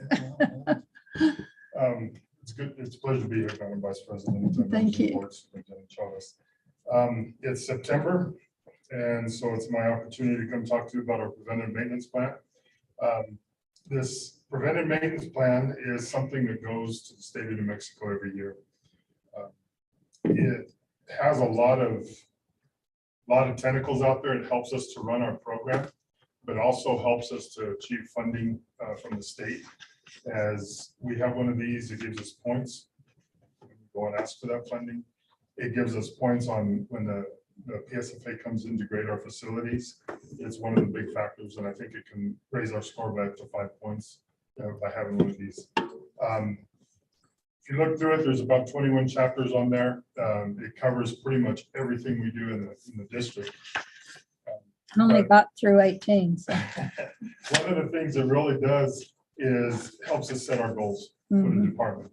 It's good, it's a pleasure to be here, Madam Vice President. Thank you. Board Superintendent Chavez. It's September, and so it's my opportunity to come talk to you about our preventive maintenance plan. This preventive maintenance plan is something that goes to the state of New Mexico every year. It has a lot of tentacles out there. It helps us to run our program, but also helps us to achieve funding from the state. As we have one of these, it gives us points. We go and ask for that funding. It gives us points on when the PSFA comes in to grade our facilities. It's one of the big factors, and I think it can raise our score back to 5 points by having one of these. If you look through it, there's about 21 chapters on there. It covers pretty much everything we do in the district. I only got through 18, so. One of the things it really does is helps us set our goals for the department.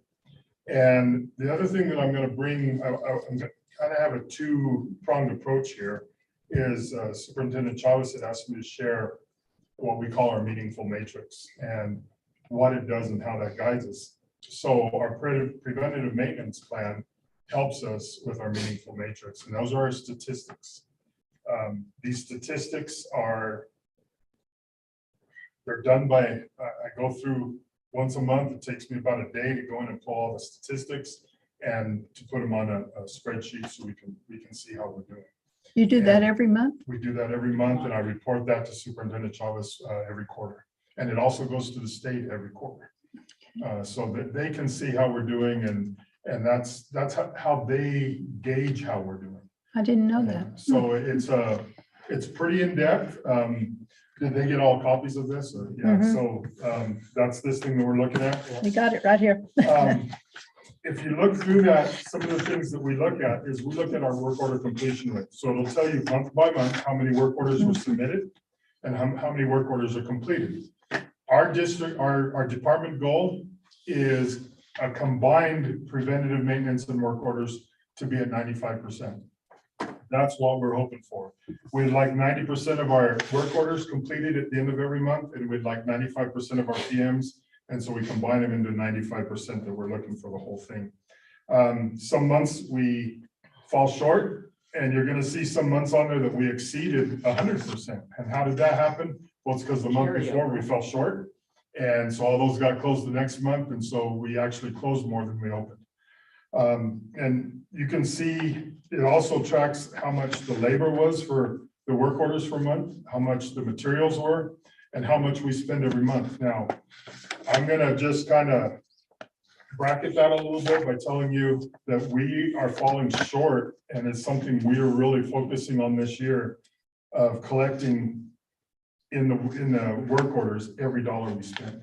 And the other thing that I'm going to bring, I'm kind of have a two-pronged approach here, is Superintendent Chavez had asked me to share what we call our meaningful matrix and what it does and how that guides us. So our preventative maintenance plan helps us with our meaningful matrix, and those are our statistics. These statistics they're done by, I go through once a month. It takes me about a day to go in and pull all the statistics and to put them on a spreadsheet so we can see how we're doing. You do that every month? We do that every month, and I report that to Superintendent Chavez every quarter. And it also goes to the state every quarter. So that they can see how we're doing, and that's how they gauge how we're doing. I didn't know that. So it's pretty in-depth. Did they get all copies of this? Or, yeah, so that's this thing that we're looking at. We got it right here. If you look through that, some of the things that we look at is we look at our work order completion rate. So it'll tell you month by month how many work orders were submitted and how many work orders are completed. Our district, our department goal is a combined preventative maintenance and work orders to be at 95%. That's what we're hoping for. We'd like 90% of our work orders completed at the end of every month, and we'd like 95% of our PMs. And so we combine them into 95% that we're looking for the whole thing. Some months we fall short, and you're going to see some months on there that we exceeded 100%. And how did that happen? Well, it's because the month before we fell short. And so all those got closed the next month, and so we actually closed more than we opened. And you can see, it also tracks how much the labor was for the work orders for a month, how much the materials were, and how much we spend every month. Now, I'm gonna just kind of bracket that a little bit by telling you that we are falling short, and it's something we are really focusing on this year of collecting in the work orders every dollar we spend.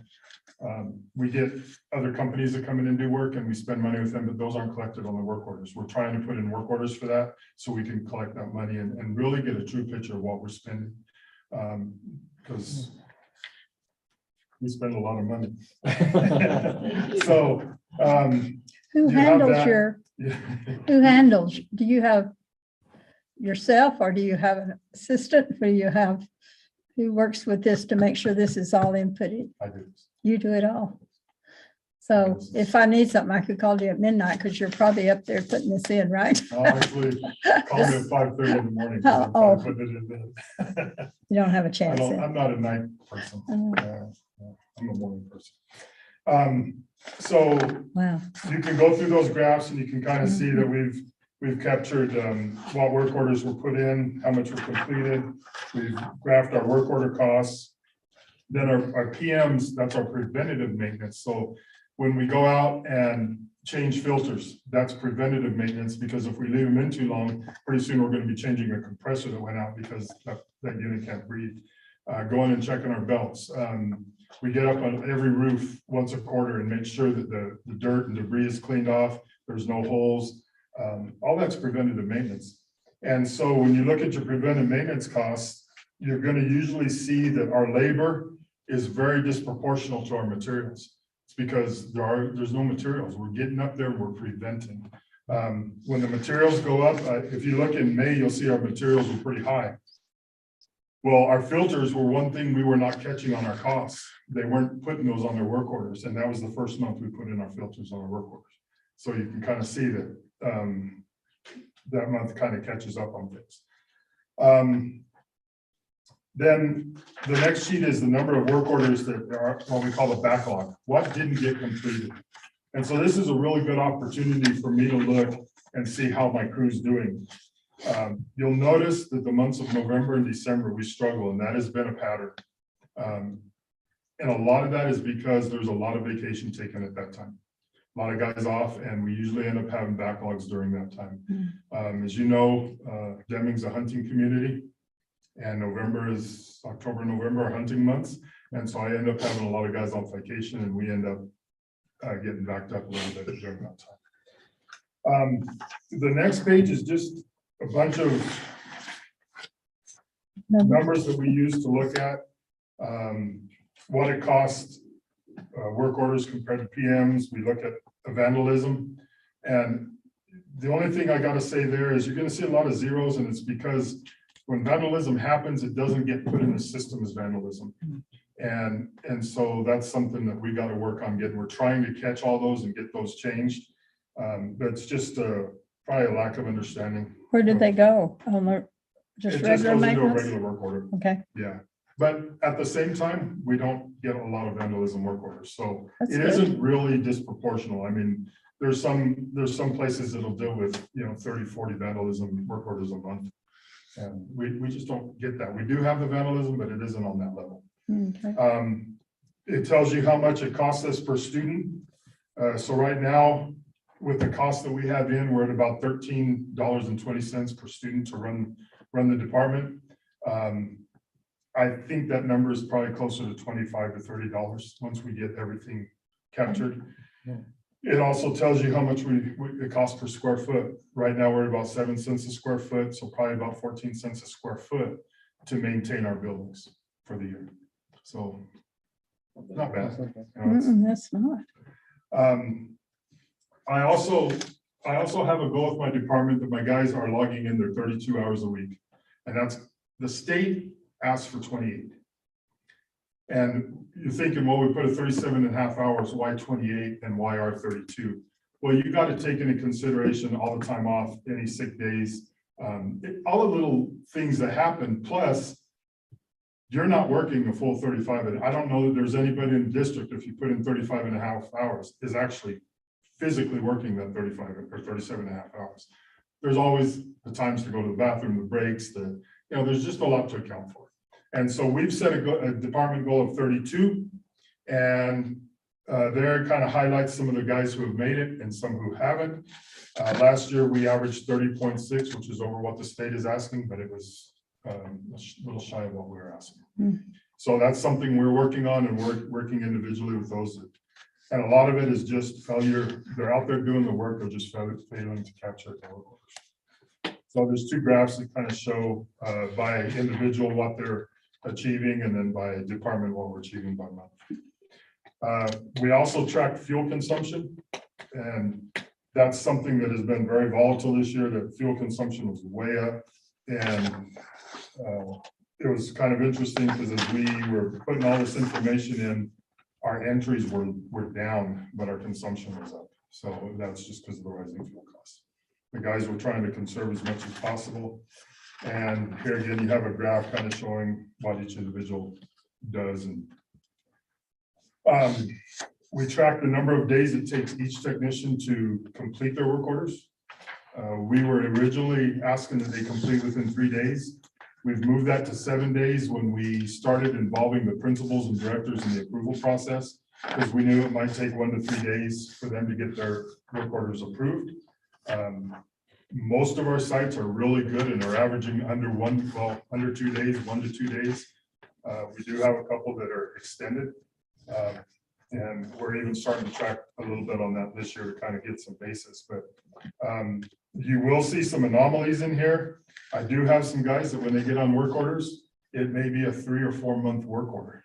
We get other companies that come in and do work, and we spend money with them, but those aren't collected on the work orders. We're trying to put in work orders for that so we can collect that money and really get a true picture of what we're spending. Because we spend a lot of money. So. Who you have handles that. who handles, do you have yourself or do you have an assistant? Who do you have, who works with this to make sure this is all inputted? I do. You do it all. So if I need something, I could call you at midnight because you're probably up there putting this in, right? I'll actually call me at 5:30 in the morning. Oh. I put it in bed. You don't have a chance. then. I'm not a night person. Oh. I'm a morning person. So Wow. you can go through those graphs and you can kind of see that we've captured what work orders were put in, how much were completed. We've graphed our work order costs. Then our PMs, that's our preventative maintenance. So when we go out and change filters, that's preventative maintenance, because if we leave them in too long, pretty soon we're going to be changing a compressor that went out because that unit can't breathe. Going and checking our belts. We get up on every roof once a quarter and make sure that the dirt and debris is cleaned off. There's no holes. All that's preventative maintenance. And so when you look at your preventive maintenance costs, you're going to usually see that our labor is very disproportional to our materials. It's because there's no materials. We're getting up there, we're preventing. When the materials go up, if you look in May, you'll see our materials were pretty high. Well, our filters were one thing we were not catching on our costs. They weren't putting those on their work orders. And that was the first month we put in our filters on our work orders. So you can kind of see that that month kind of catches up on things. Then the next sheet is the number of work orders that are what we call the backlog. What didn't get completed? And so this is a really good opportunity for me to look and see how my crew's doing. You'll notice that the months of November and December, we struggle, and that has been a pattern. And a lot of that is because there's a lot of vacation taken at that time. A lot of guys off, and we usually end up having backlogs during that time. As you know, Deming's a hunting community, and October, November are hunting months. And so I end up having a lot of guys on vacation, and we end up getting backed up a little bit during that time. The next page is just a bunch of numbers that we use to look at what it costs, work orders compared to PMs. We look at vandalism. And the only thing I got to say there is you're going to see a lot of zeros, and it's because when vandalism happens, it doesn't get put in the system as vandalism. And so that's something that we got to work on getting. We're trying to catch all those and get those changed. That's just probably a lack of understanding. Where did they go? Just It just regular goes into a maintenance? regular work order. Okay. Yeah, but at the same time, we don't get a lot of vandalism work orders, so That's it good. isn't really disproportional. I mean, there's some places that'll deal with, 30, 40 vandalism work orders a month. And we just don't get that. We do have the vandalism, but it isn't on that level. Okay. It tells you how much it costs us per student. So right now, with the cost that we have in, we're at about $13.20 per student to run the department. I think that number is probably closer to $25 to $30 once we get everything captured. It also tells you how much it costs per square foot. Right now, we're at about 7 cents a square foot, so probably about 14 cents a square foot to maintain our buildings for the year. So not bad. That's not. I also have a goal with my department that my guys are logging in their 32 hours a week. And that's, the state asks for 28. And you're thinking, well, we put a 37.5 hours, why 28 and why our 32? Well, you got to take into consideration all the time off, any sick days, all the little things that happen. Plus, you're not working a full 35, and I don't know that there's anybody in the district, if you put in 35 and a half hours, is actually physically working that 35 or 37 and a half hours. There's always the times to go to the bathroom, the breaks, there's just a lot to account for. And so we've set a department goal of 32, and there kind of highlights some of the guys who have made it and some who haven't. Last year, we averaged 30.6, which is over what the state is asking, but it was a little shy of what we were asking. So that's something we're working on, and we're working individually with those. And a lot of it is just failure. They're out there doing the work, they're just failing to capture it. So there's two graphs that kind of show by individual what they're achieving, and then by department what we're achieving by month. We also track fuel consumption, and that's something that has been very volatile this year. That fuel consumption was way up, and it was kind of interesting because as we were putting all this information in, our entries were down, but our consumption was up. So that's just because of the rising fuel costs. The guys were trying to conserve as much as possible. And here again, you have a graph kind of showing what each individual does. And we track the number of days it takes each technician to complete their work orders. We were originally asking that they complete within 3 days. We've moved that to 7 days when we started involving the principals and directors in the approval process, because we knew it might take 1 to 3 days for them to get their work orders approved. Most of our sites are really good and are averaging under 2 days, 1 to 2 days. We do have a couple that are extended. And we're even starting to track a little bit on that this year to kind of get some basis, but you will see some anomalies in here. I do have some guys that when they get on work orders, it may be a 3 or 4 month work order.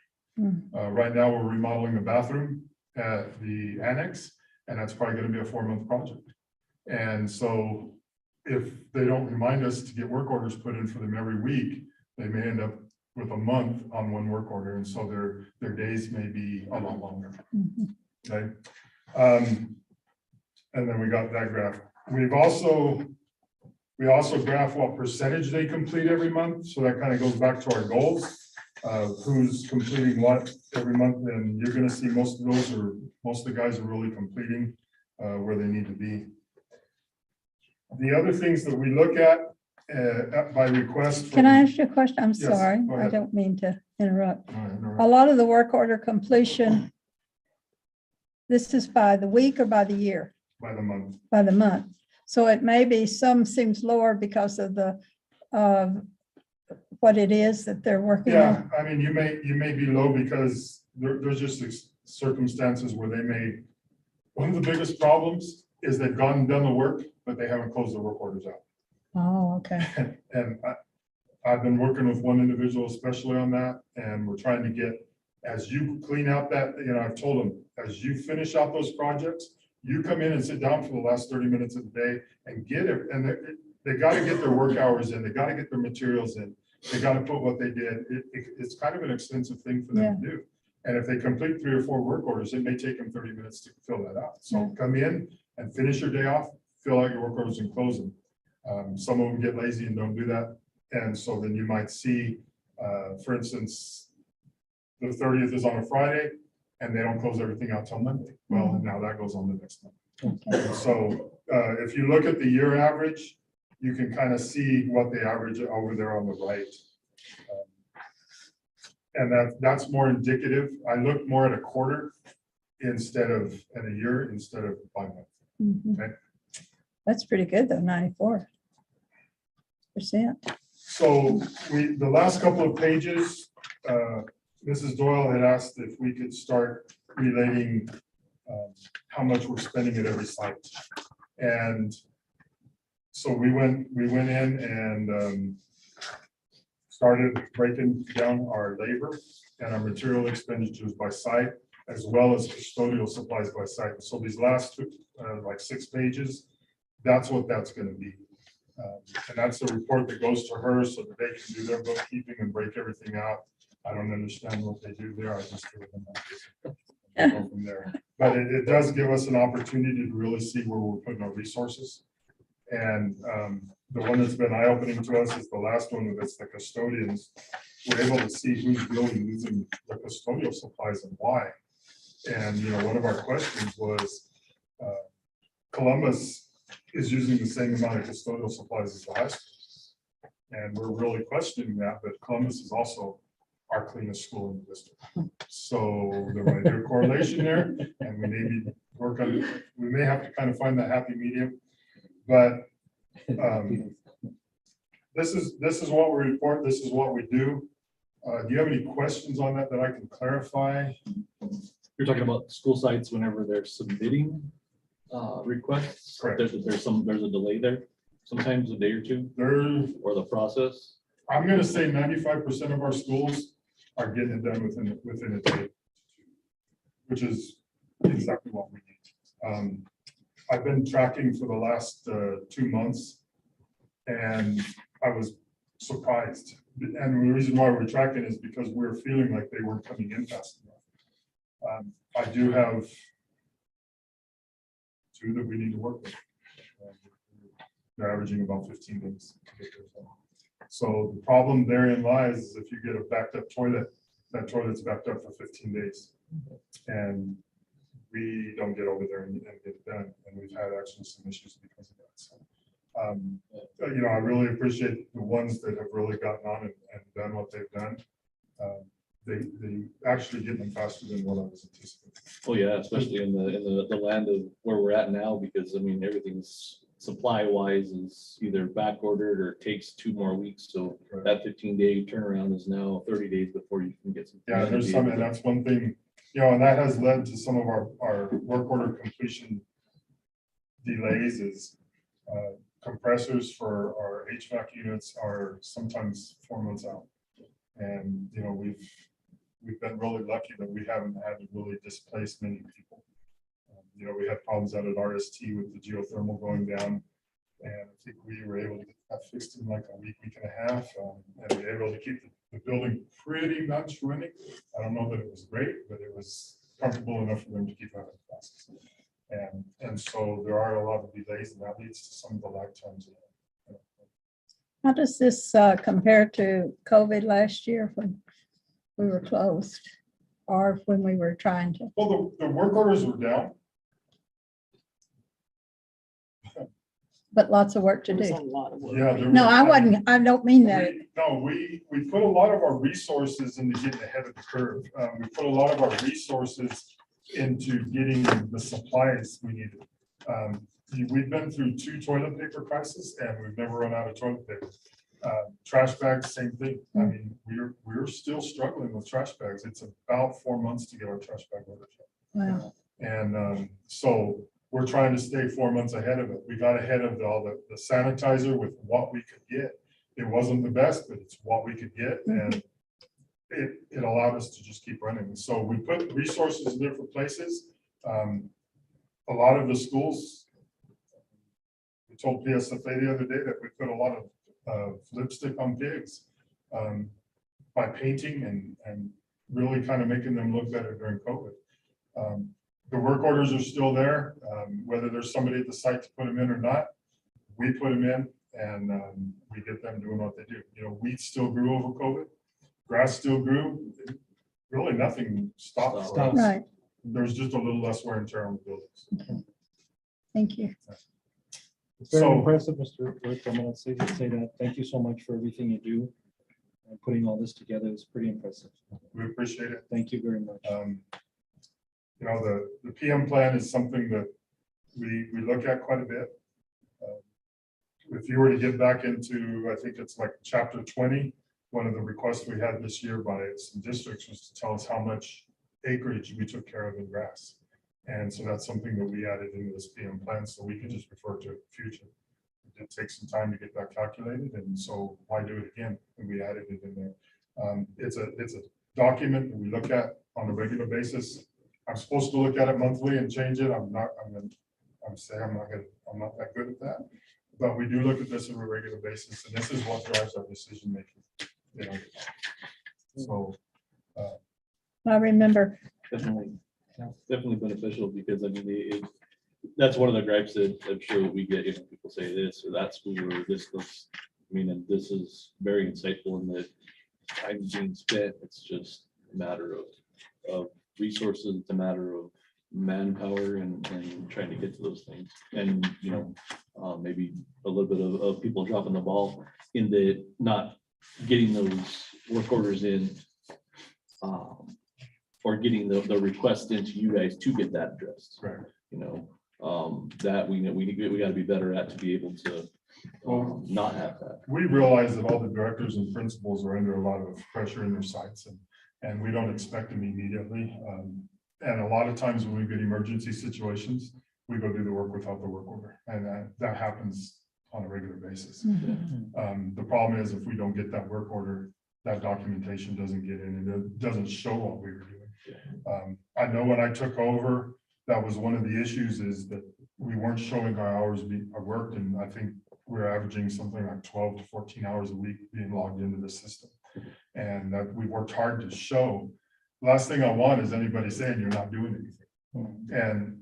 Right now, we're remodeling a bathroom at the annex, and that's probably going to be a 4-month project. And so if they don't remind us to get work orders put in for them every week, they may end up with a month on one work order. And so their days may be a lot longer. Okay. And then we got that graph. We also graph what percentage they complete every month. So that kind of goes back to our goals. Who's completing what every month, and you're going to see most of the guys are really completing where they need to be. The other things that we look at by request. Can I ask you a question? I'm Yes, sorry, go I ahead. don't mean to interrupt. All right, all right. A lot of the work order completion, this is by the week or by the year? By the month. By the month. So it may be, some seems lower because of the, what it is that they're working Yeah, on. I mean, you may be low because there's just circumstances where they may, one of the biggest problems is they've gone and done the work, but they haven't closed the work orders out. Oh, okay. And I've been working with one individual especially on that, and we're trying to get, as you clean out that, I've told them, as you finish out those projects, you come in and sit down for the last 30 minutes of the day and get it. And they got to get their work hours in, they got to get their materials in, they got to put what they did. It's kind of an extensive thing for them to do. And if they complete 3 or 4 work orders, it may take them 30 minutes to fill that out. So come in and finish your day off, fill out your work orders and close them. Some of them get lazy and don't do that. And so then you might see, for instance, the 30th is on a Friday and they don't close everything out till Monday. Well, now that goes on the next month. Okay. So if you look at the year average, you can kind of see what they average over there on the right. And that's more indicative. I look more at a quarter instead of at a year instead of by month. Okay. That's pretty good though, 94%. So the last couple of pages, Mrs. Doyle had asked if we could start relating how much we're spending at every site. And so we went in and started breaking down our labor and our material expenditures by site, as well as custodial supplies by site. So these last like 6 pages, that's what that's going to be. And that's the report that goes to her so that they can do their bookkeeping and break everything out. I don't understand what they do there. I just give them that. Go from there. But it does give us an opportunity to really see where we're putting our resources. And the one that's been eye-opening to us is the last one, that's the custodians. We're able to see who's really using the custodial supplies and why. And, you know, one of our questions was, Columbus is using the same amount of custodial supplies as the high school. And we're really questioning that, but Columbus is also our cleanest school in the district. So there might be a correlation there, and we maybe work on, we may have to kind of find that happy medium. But this is what we report, this is what we do. Do you have any questions on that I can clarify? You're talking about school sites whenever they're submitting requests. Correct. There's a delay there, sometimes a day or two, or the process. I'm gonna say 95% of our schools are getting it done within a day, which is exactly what we need. I've been tracking for the last 2 months, and I was surprised. And the reason why we're tracking is because we're feeling like they weren't coming in fast enough. I do have 2 that we need to work with. They're averaging about 15 days to get theirs done. So the problem therein lies is if you get a backed up toilet, that toilet's backed up for 15 days. And we don't get over there and get it done. And we've had actually some issues because of that. So, you know, I really appreciate the ones that have really gotten on and done what they've done. They actually get them faster than what I was anticipating. Oh, yeah, especially in the land of where we're at now, because I mean, everything's supply wise is either back ordered or takes 2 more weeks. So that 15-day turnaround is now 30 days before you can get some. Yeah, there's some, and that's one thing, you know, and that has led to some of our work order completion delays is compressors for our HVAC units are sometimes 4 months out. And, you know, we've been really lucky that we haven't had to really displace many people. You know, we had problems out at RST with the geothermal going down, and I think we were able to get that fixed in like a week and a half, and we were able to keep the building pretty much running. I don't know that it was great, but it was comfortable enough for them to keep having classes. And so there are a lot of delays, and that leads to some of the lag times. How does this compare to COVID last year when we were closed, or when we were trying to? Well, the work orders were down. But lots of work to do. Yeah. No, I don't mean that. No, we put a lot of our resources into getting ahead of the curve. We put a lot of our resources into getting the supplies we needed. We've been through 2 toilet paper crises, and we've never run out of toilet paper. Trash bags, same thing. I mean, we're still struggling with trash bags. It's about 4 months to get our trash bag orders. Wow. And so we're trying to stay 4 months ahead of it. We got ahead of all the sanitizer with what we could get. It wasn't the best, but it's what we could get. And it allowed us to just keep running. So we put resources in different places. A lot of the schools, we told PSFA the other day that we put a lot of lipstick on pigs by painting and really kind of making them look better during COVID. The work orders are still there, whether there's somebody at the site to put them in or not. We put them in, and we get them doing what they do. You know, weeds still grew over COVID, grass still grew. Really, nothing stopped for us. Right. There's just a little less wear and tear on the buildings. Thank you. It's very So- impressive, Mr. Rick. I'm gonna say that. Thank you so much for everything you do. And putting all this together is pretty impressive. We appreciate it. Thank you very much. You know, the PM plan is something that we look at quite a bit. If you were to get back into, I think it's like chapter 20, one of the requests we had this year by some districts was to tell us how much acreage we took care of in grass. And so that's something that we added into this PM plan, so we can just refer to it in the future. It did take some time to get that calculated, and so why do it again? And we added it in there. It's a document that we look at on a regular basis. I'm supposed to look at it monthly and change it. I'm not that good at that. But we do look at this on a regular basis, and this is what drives our decision making. You know? So I remember. Definitely beneficial, because I mean, that's one of the gripes that I'm sure we get if people say this or that school or this. I mean, and this is very insightful in that time being spent. It's just a matter of resources. It's a matter of manpower and trying to get to those things. And, you know, maybe a little bit of people dropping the ball in the not getting those work orders in, or getting the request into you guys to get that addressed. Right. You know, that we got to be better at to be able to not have that. We realize that all the directors and principals are under a lot of pressure in their sites, and we don't expect them immediately. And a lot of times when we get emergency situations, we go do the work without the work order, and that happens on a regular basis. The problem is if we don't get that work order, that documentation doesn't get in and it doesn't show what we were doing. I know when I took over, that was one of the issues, is that we weren't showing our hours worked, and I think we're averaging something like 12 to 14 hours a week being logged into the system. And that we worked hard to show. Last thing I want is anybody saying you're not doing anything. And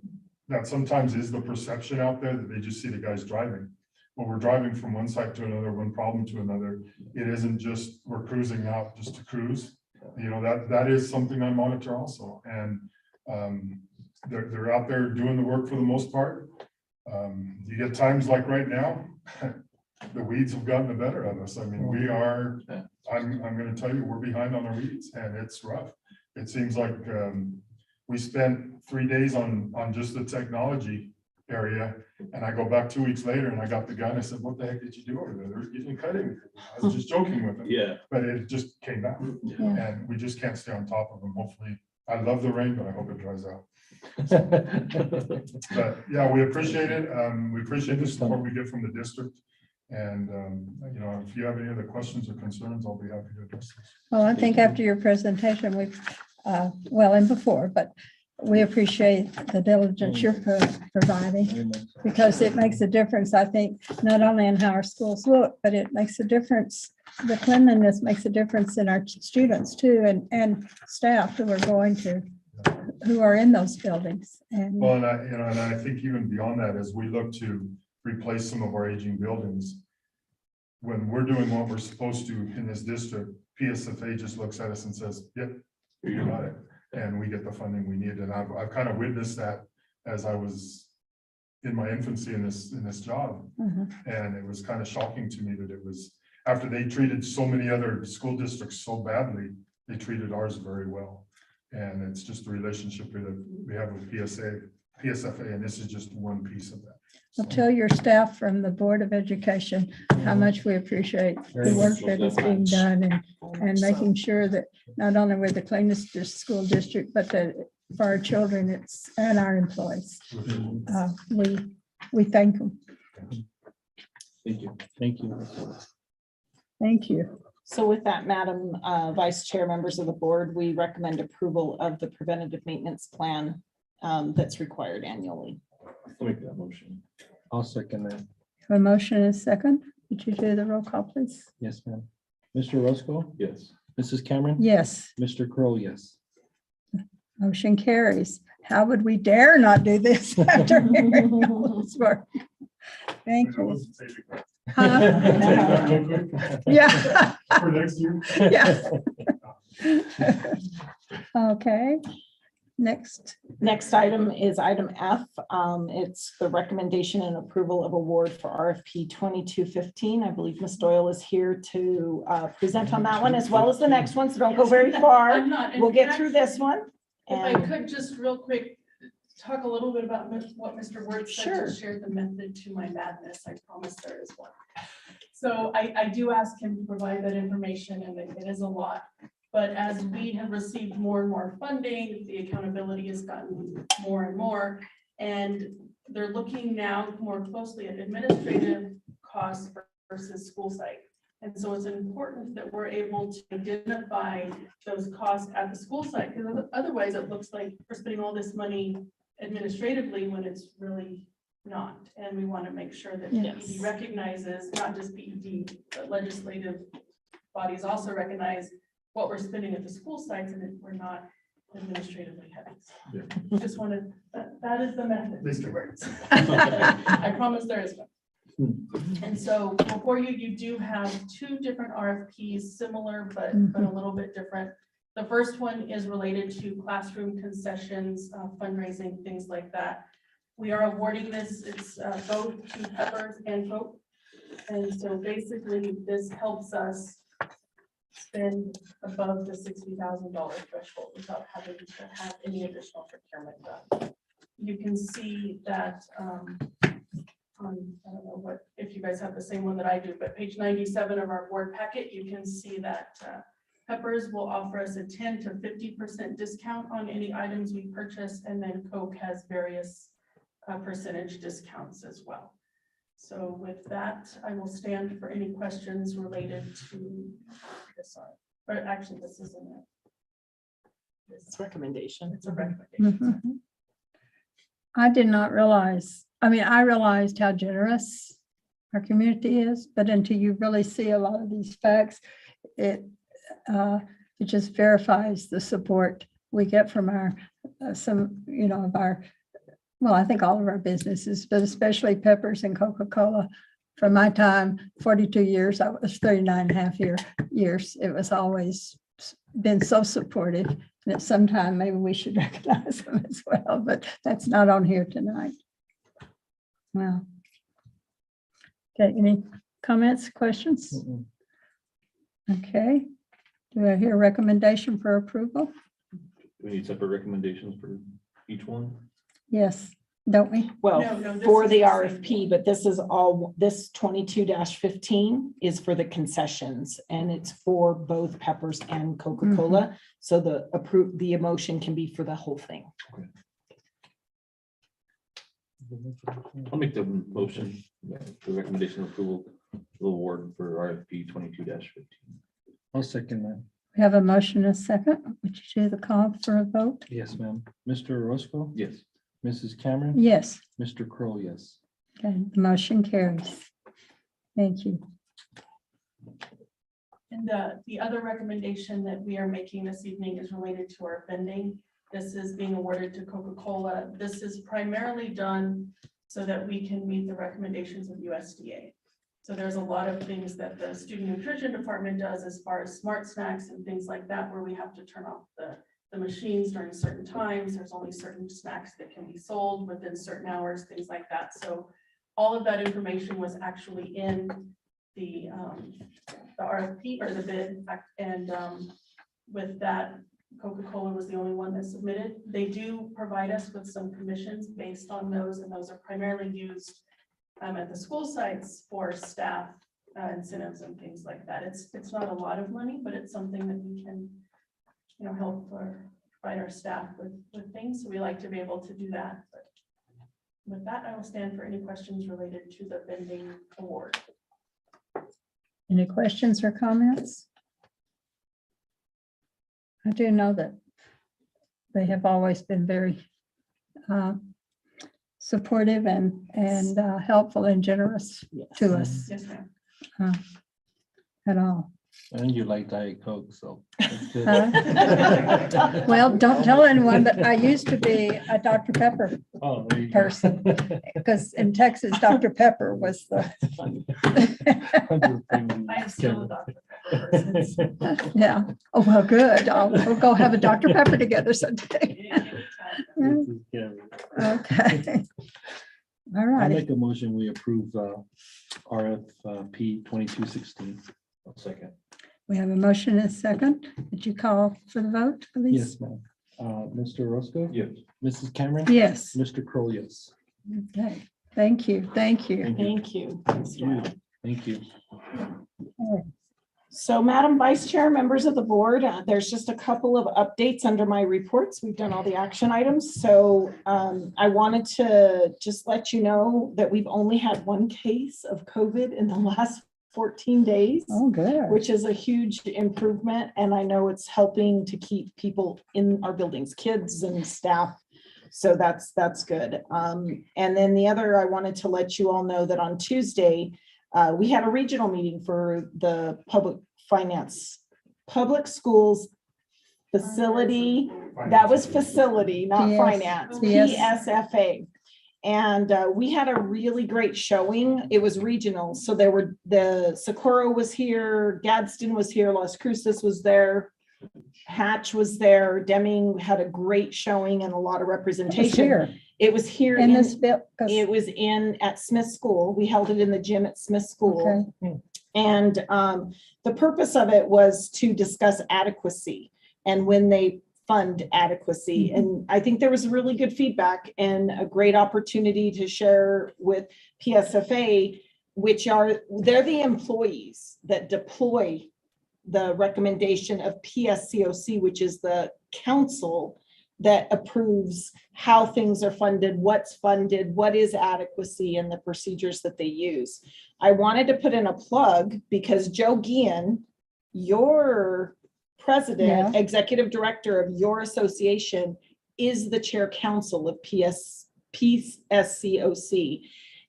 that sometimes is the perception out there, that they just see the guys driving. Well, we're driving from one site to another, one problem to another. It isn't just we're cruising out just to cruise. You know, that is something I monitor also. And they're out there doing the work for the most part. You get times like right now, the weeds have gotten the better of us. I mean, we are, I'm going to tell you, we're behind on the weeds, and it's rough. It seems like we spent 3 days on just the technology area, and I go back 2 weeks later and I got the guy and I said, what the heck did you do over there? You didn't cut anything. I was just joking with him. Yeah. But it just came back, and we just can't stay on top of them. Hopefully, I love the rain, but I hope it dries out. But yeah, we appreciate it. We appreciate the support we get from the district. And, you know, if you have any other questions or concerns, I'll be happy to address this. Well, I think after your presentation, we've, well, and before, but we appreciate the diligence you're providing, because it makes a difference, I think, not only in how our schools look, but it makes a difference. The cleanliness makes a difference in our students too, and staff who are in those buildings. And Well, and I think even beyond that, as we look to replace some of our aging buildings, when we're doing what we're supposed to in this district, PSFA just looks at us and says, yep, you got it. And we get the funding we need. And I've kind of witnessed that as I was in my infancy in this job. And it was kind of shocking to me that it was, after they treated so many other school districts so badly, they treated ours very well. And it's just the relationship that we have with PSFA, and this is just one piece of that. I'll tell your staff from the Board of Education how much we appreciate the work that is being done, and making sure that not only we're the cleanest school district, but that for our children, it's, and our employees. We thank them. Thank you. Thank you. Thank you. So with that, Madam Vice Chair, members of the board, we recommend approval of the preventative maintenance plan that's required annually. I'll make that motion. I'll second that. A motion and a second. Would you do the roll call, please? Yes, ma'am. Mr. Roscoe? Yes. Mrs. Cameron? Yes, Mr. Crow, yes. motion carries. How would we dare not do this after hearing all this work? Thank you. Huh? Yeah. For next year. Yeah. Okay. Next item is item F. It's the recommendation and approval of award for RFP 2215. I believe Ms. Doyle is here to present on that one as well as the next one, so don't go very far. I'm not. We'll get through this one. If I And could just real quick, talk a little bit about what Mr. Word said, Sure. to share the method to my madness. I promise there is one. So I do ask him to provide that information, and it is a lot. But as we have received more and more funding, the accountability has gotten more and more. And they're looking now more closely at administrative costs versus school site. And so it's important that we're able to identify those costs at the school site, because otherwise it looks like we're spending all this money administratively when it's really not. And we want to make sure that Yes. PED recognizes, not just PED, but legislative bodies also recognize what we're spending at the school sites, and that we're not administratively heavy. Yeah. Just wanted, that is the method, Thank you. Mr. Burns. I promise there is one. And so before you, you do have two different RFPs, similar, but a little bit different. The first one is related to classroom concessions, fundraising, things like that. We are awarding this, it's both to Peppers and Coke. And so basically this helps us spend above the $60,000 threshold without having to have any additional procurement done. You can see that on, I don't know what, if you guys have the same one that I do, but page 97 of our board packet, you can see that Peppers will offer us a 10 to 50% discount on any items we purchase, and then Coke has various percentage discounts as well. So with that, I will stand for any questions related to this, or actually, this isn't it. It's recommendation. It's a recommendation. Mhm. I did not realize, I mean, I realized how generous our community is, but until you really see a lot of these facts, it just verifies the support we get from our, some, you know, of our, well, I think all of our businesses, but especially Peppers and Coca-Cola. From my time, 42 years, I was 39 and a half years. It was always been so supportive. And at some time, maybe we should recognize them as well, but that's not on here tonight. Wow. Okay, any comments, questions? Okay. Do I hear a recommendation for approval? Do we need separate recommendations for each one? Yes, don't we? Well, No, this for is the the same RFP, but this is all, this 22-15 is for the concessions, and it's for both Peppers and Coca-Cola. So the emotion can be for the whole thing. I'll make the motion, the recommendation of approval of the award for RFP 22-15. I'll second that. We have a motion and a second. Would you do the call for a vote? Yes, ma'am. Mr. Orozco? Yes. Mrs. Cameron? Yes. Mr. Kroll, yes. Okay, the motion carries. Thank you. And the other recommendation that we are making this evening is related to our vending. This is being awarded to Coca-Cola. This is primarily done so that we can meet the recommendations of USDA. So there's a lot of things that the student nutrition department does as far as smart snacks and things like that, where we have to turn off the machines during certain times. There's only certain snacks that can be sold within certain hours, things like that. So all of that information was actually in the RFP or the bid, and with that, Coca-Cola was the only one that submitted. They do provide us with some commissions based on those, and those are primarily used at the school sites for staff incentives and things like that. It's not a lot of money, but it's something that we can, you know, help provide our staff with things. So we like to be able to do that. But with that, I will stand for any questions related to the vending award. Any questions or comments? I do know that they have always been very supportive and helpful and generous to us Yes, ma'am. at all. And you like Diet Coke, so. that's good. Well, don't tell anyone, but I used to be a Dr. Pepper Oh, there you go. person, because in Texas, Dr. Pepper was the, I am still a Dr. Pepper person. yeah. Oh, well, good. We'll go have a Dr. Pepper together someday. Okay. All I right. make a motion, we approve RFP 2216. I'll second. We have a motion and a second. Did you call for the vote, please? Yes, ma'am. Mr. Orozco? Yes. Mrs. Cameron? Yes. Mr. Kroll, yes. Okay. Thank you. Thank you. Thank you. Thank you. So, Madam Vice Chair, members of the board, there's just a couple of updates under my reports. We've done all the action items. So I wanted to just let you know that we've only had one case of COVID in the last 14 days. Oh, good. Which is a huge improvement. And I know it's helping to keep people in our buildings, kids and staff. So that's good. And then the other, I wanted to let you all know that on Tuesday, we had a regional meeting for the public schools facility, that was facility, not PS, finance, PS. PSFA. And we had a really great showing. It was regional. So there were, the Socorro was here, Gadsden was here, Las Cruces was there, Hatch was there, Deming had a great showing and a lot of representation. Here It was here in in, this bill. it was at Smith School. We held it in the gym at Smith School. Okay. And the purpose of it was to discuss adequacy and when they fund adequacy. Mhm. And I think there was really good feedback and a great opportunity to share with PSFA, which they're the employees that deploy the recommendation of PSCOC, which is the council that approves how things are funded, what's funded, what is adequacy, and the procedures that they use. I wanted to put in a plug because Joe Guillen, your president, executive director of your association, is the chair council of PSCOC.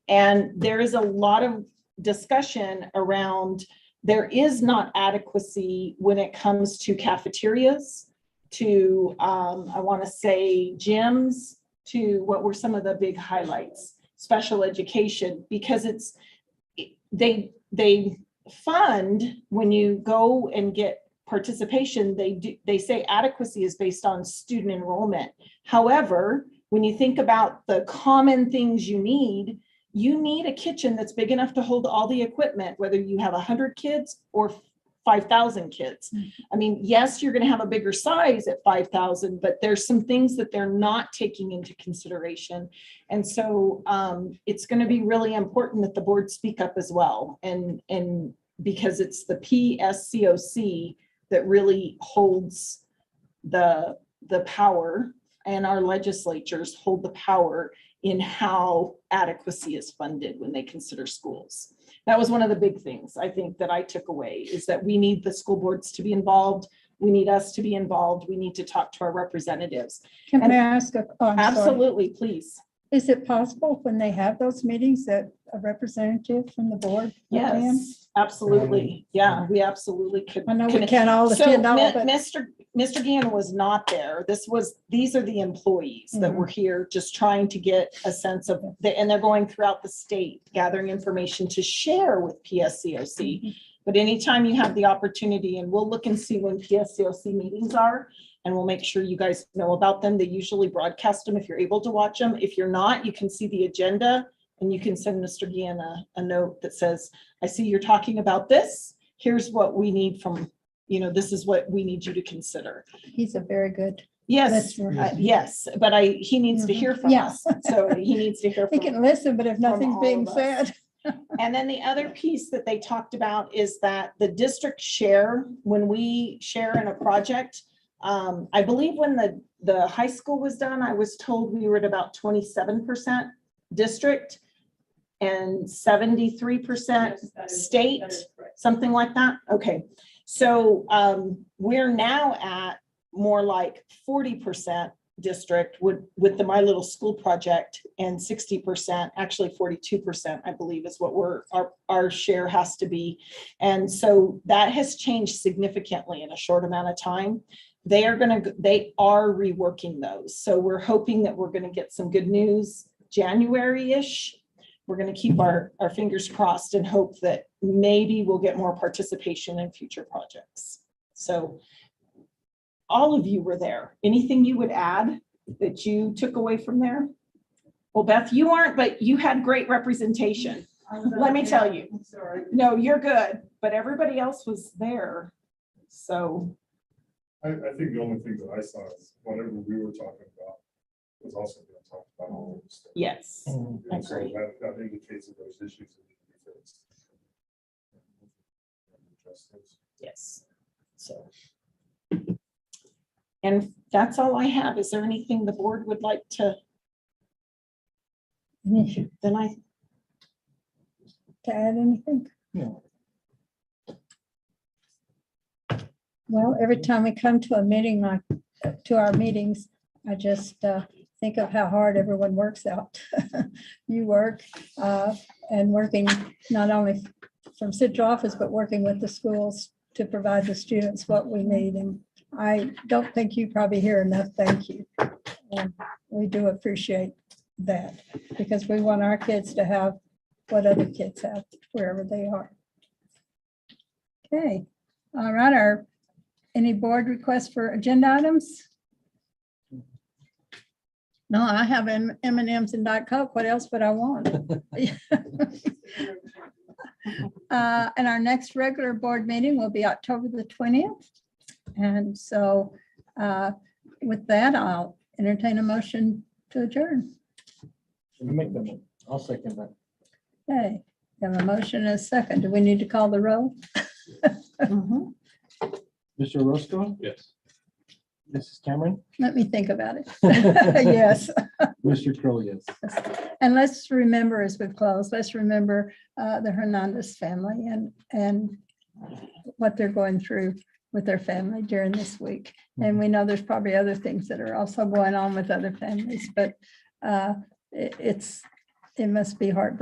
And there is a lot of discussion around there is not adequacy when it comes to cafeterias, to, I want to say gyms, to what were some of the big highlights, special education, because they fund, when you go and get participation, they say adequacy is based on student enrollment. However, when you think about the common things you need a kitchen that's big enough to hold all the equipment, whether you have 100 kids or 5,000 kids. I mean, yes, you're going to have a bigger size at 5,000, but there's some things that they're not taking into consideration. And so it's going to be really important that the board speak up as well. And because it's the PSCOC that really holds the power, and our legislatures hold the power in how adequacy is funded when they consider schools. That was one of the big things I think that I took away, is that we need the school boards to be involved. We need us to be involved. We need to talk to our representatives. Can I ask I'm sorry. Absolutely, please. Is it possible when they have those meetings that a representative from the board? attend? Yes, absolutely. Yeah, we absolutely could. I know we can't all attend all, but Mr. Gann was not there. These are the employees that were here just trying to get a sense of, and they're going throughout the state gathering information to share with PSCOC. But anytime you have the opportunity, and we'll look and see when PSCOC meetings are, and we'll make sure you guys know about them. They usually broadcast them if you're able to watch them. If you're not, you can see the agenda and you can send Mr. Guillen a note that says, I see you're talking about this. Here's what we need from, this is what we need you to consider. he's a very good. Yes, listener. yes, but he needs to hear from Yeah. us. So he needs to hear He from can listen, but if nothing's all being of us. said. And then the other piece that they talked about is that the district share, when we share in a project, I believe when the high school was done, I was told we were at about 27% district and 73% state, something like that. Okay. So we're now at more like 40% district with the My Little School project, and 60%, actually 42%, I believe is what our share has to be. And so that has changed significantly in a short amount of time. They are reworking those. So we're hoping that we're going to get some good news January-ish. We're going to keep our fingers crossed and hope that maybe we'll get more participation in future projects. So all of you were there. Anything you would add that you took away from there? Well, Beth, you aren't, but you had great representation. Let me tell you. I'm sorry. No, you're good, but everybody else was there. So. I think the only thing that I saw is whatever we were talking about was also being talked about all over the state. Yes, I And so agree. that indicates that those issues that need to be fixed. Address those. Yes. So. And that's all I have. Is there anything the board would like to? To Then I, add anything? No. Well, every time we come to a meeting, to our meetings, I just think of how hard everyone works out. You work and working not only from central office, but working with the schools to provide the students what we need. And I don't think you probably hear enough thank you. And we do appreciate that because we want our kids to have what other kids have wherever they are. Okay, all right, any board requests for agenda items? No, I have M&Ms and Diet Coke. What else would I want? And our next regular board meeting will be October the 20th. And so with that, I'll entertain a motion to adjourn. Make them, I'll second that. Okay, we have a motion and a second. Do we need to call the roll? Mr. Orozco, Yes. Mrs. Cameron, Let me think about it. Yes. Mr. Crowe, yes. And let's remember as we close, let's remember the Hernandez family and what they're going through with their family during this week. And we know there's probably other things that are also going on with other families, but it must be heartbreaking.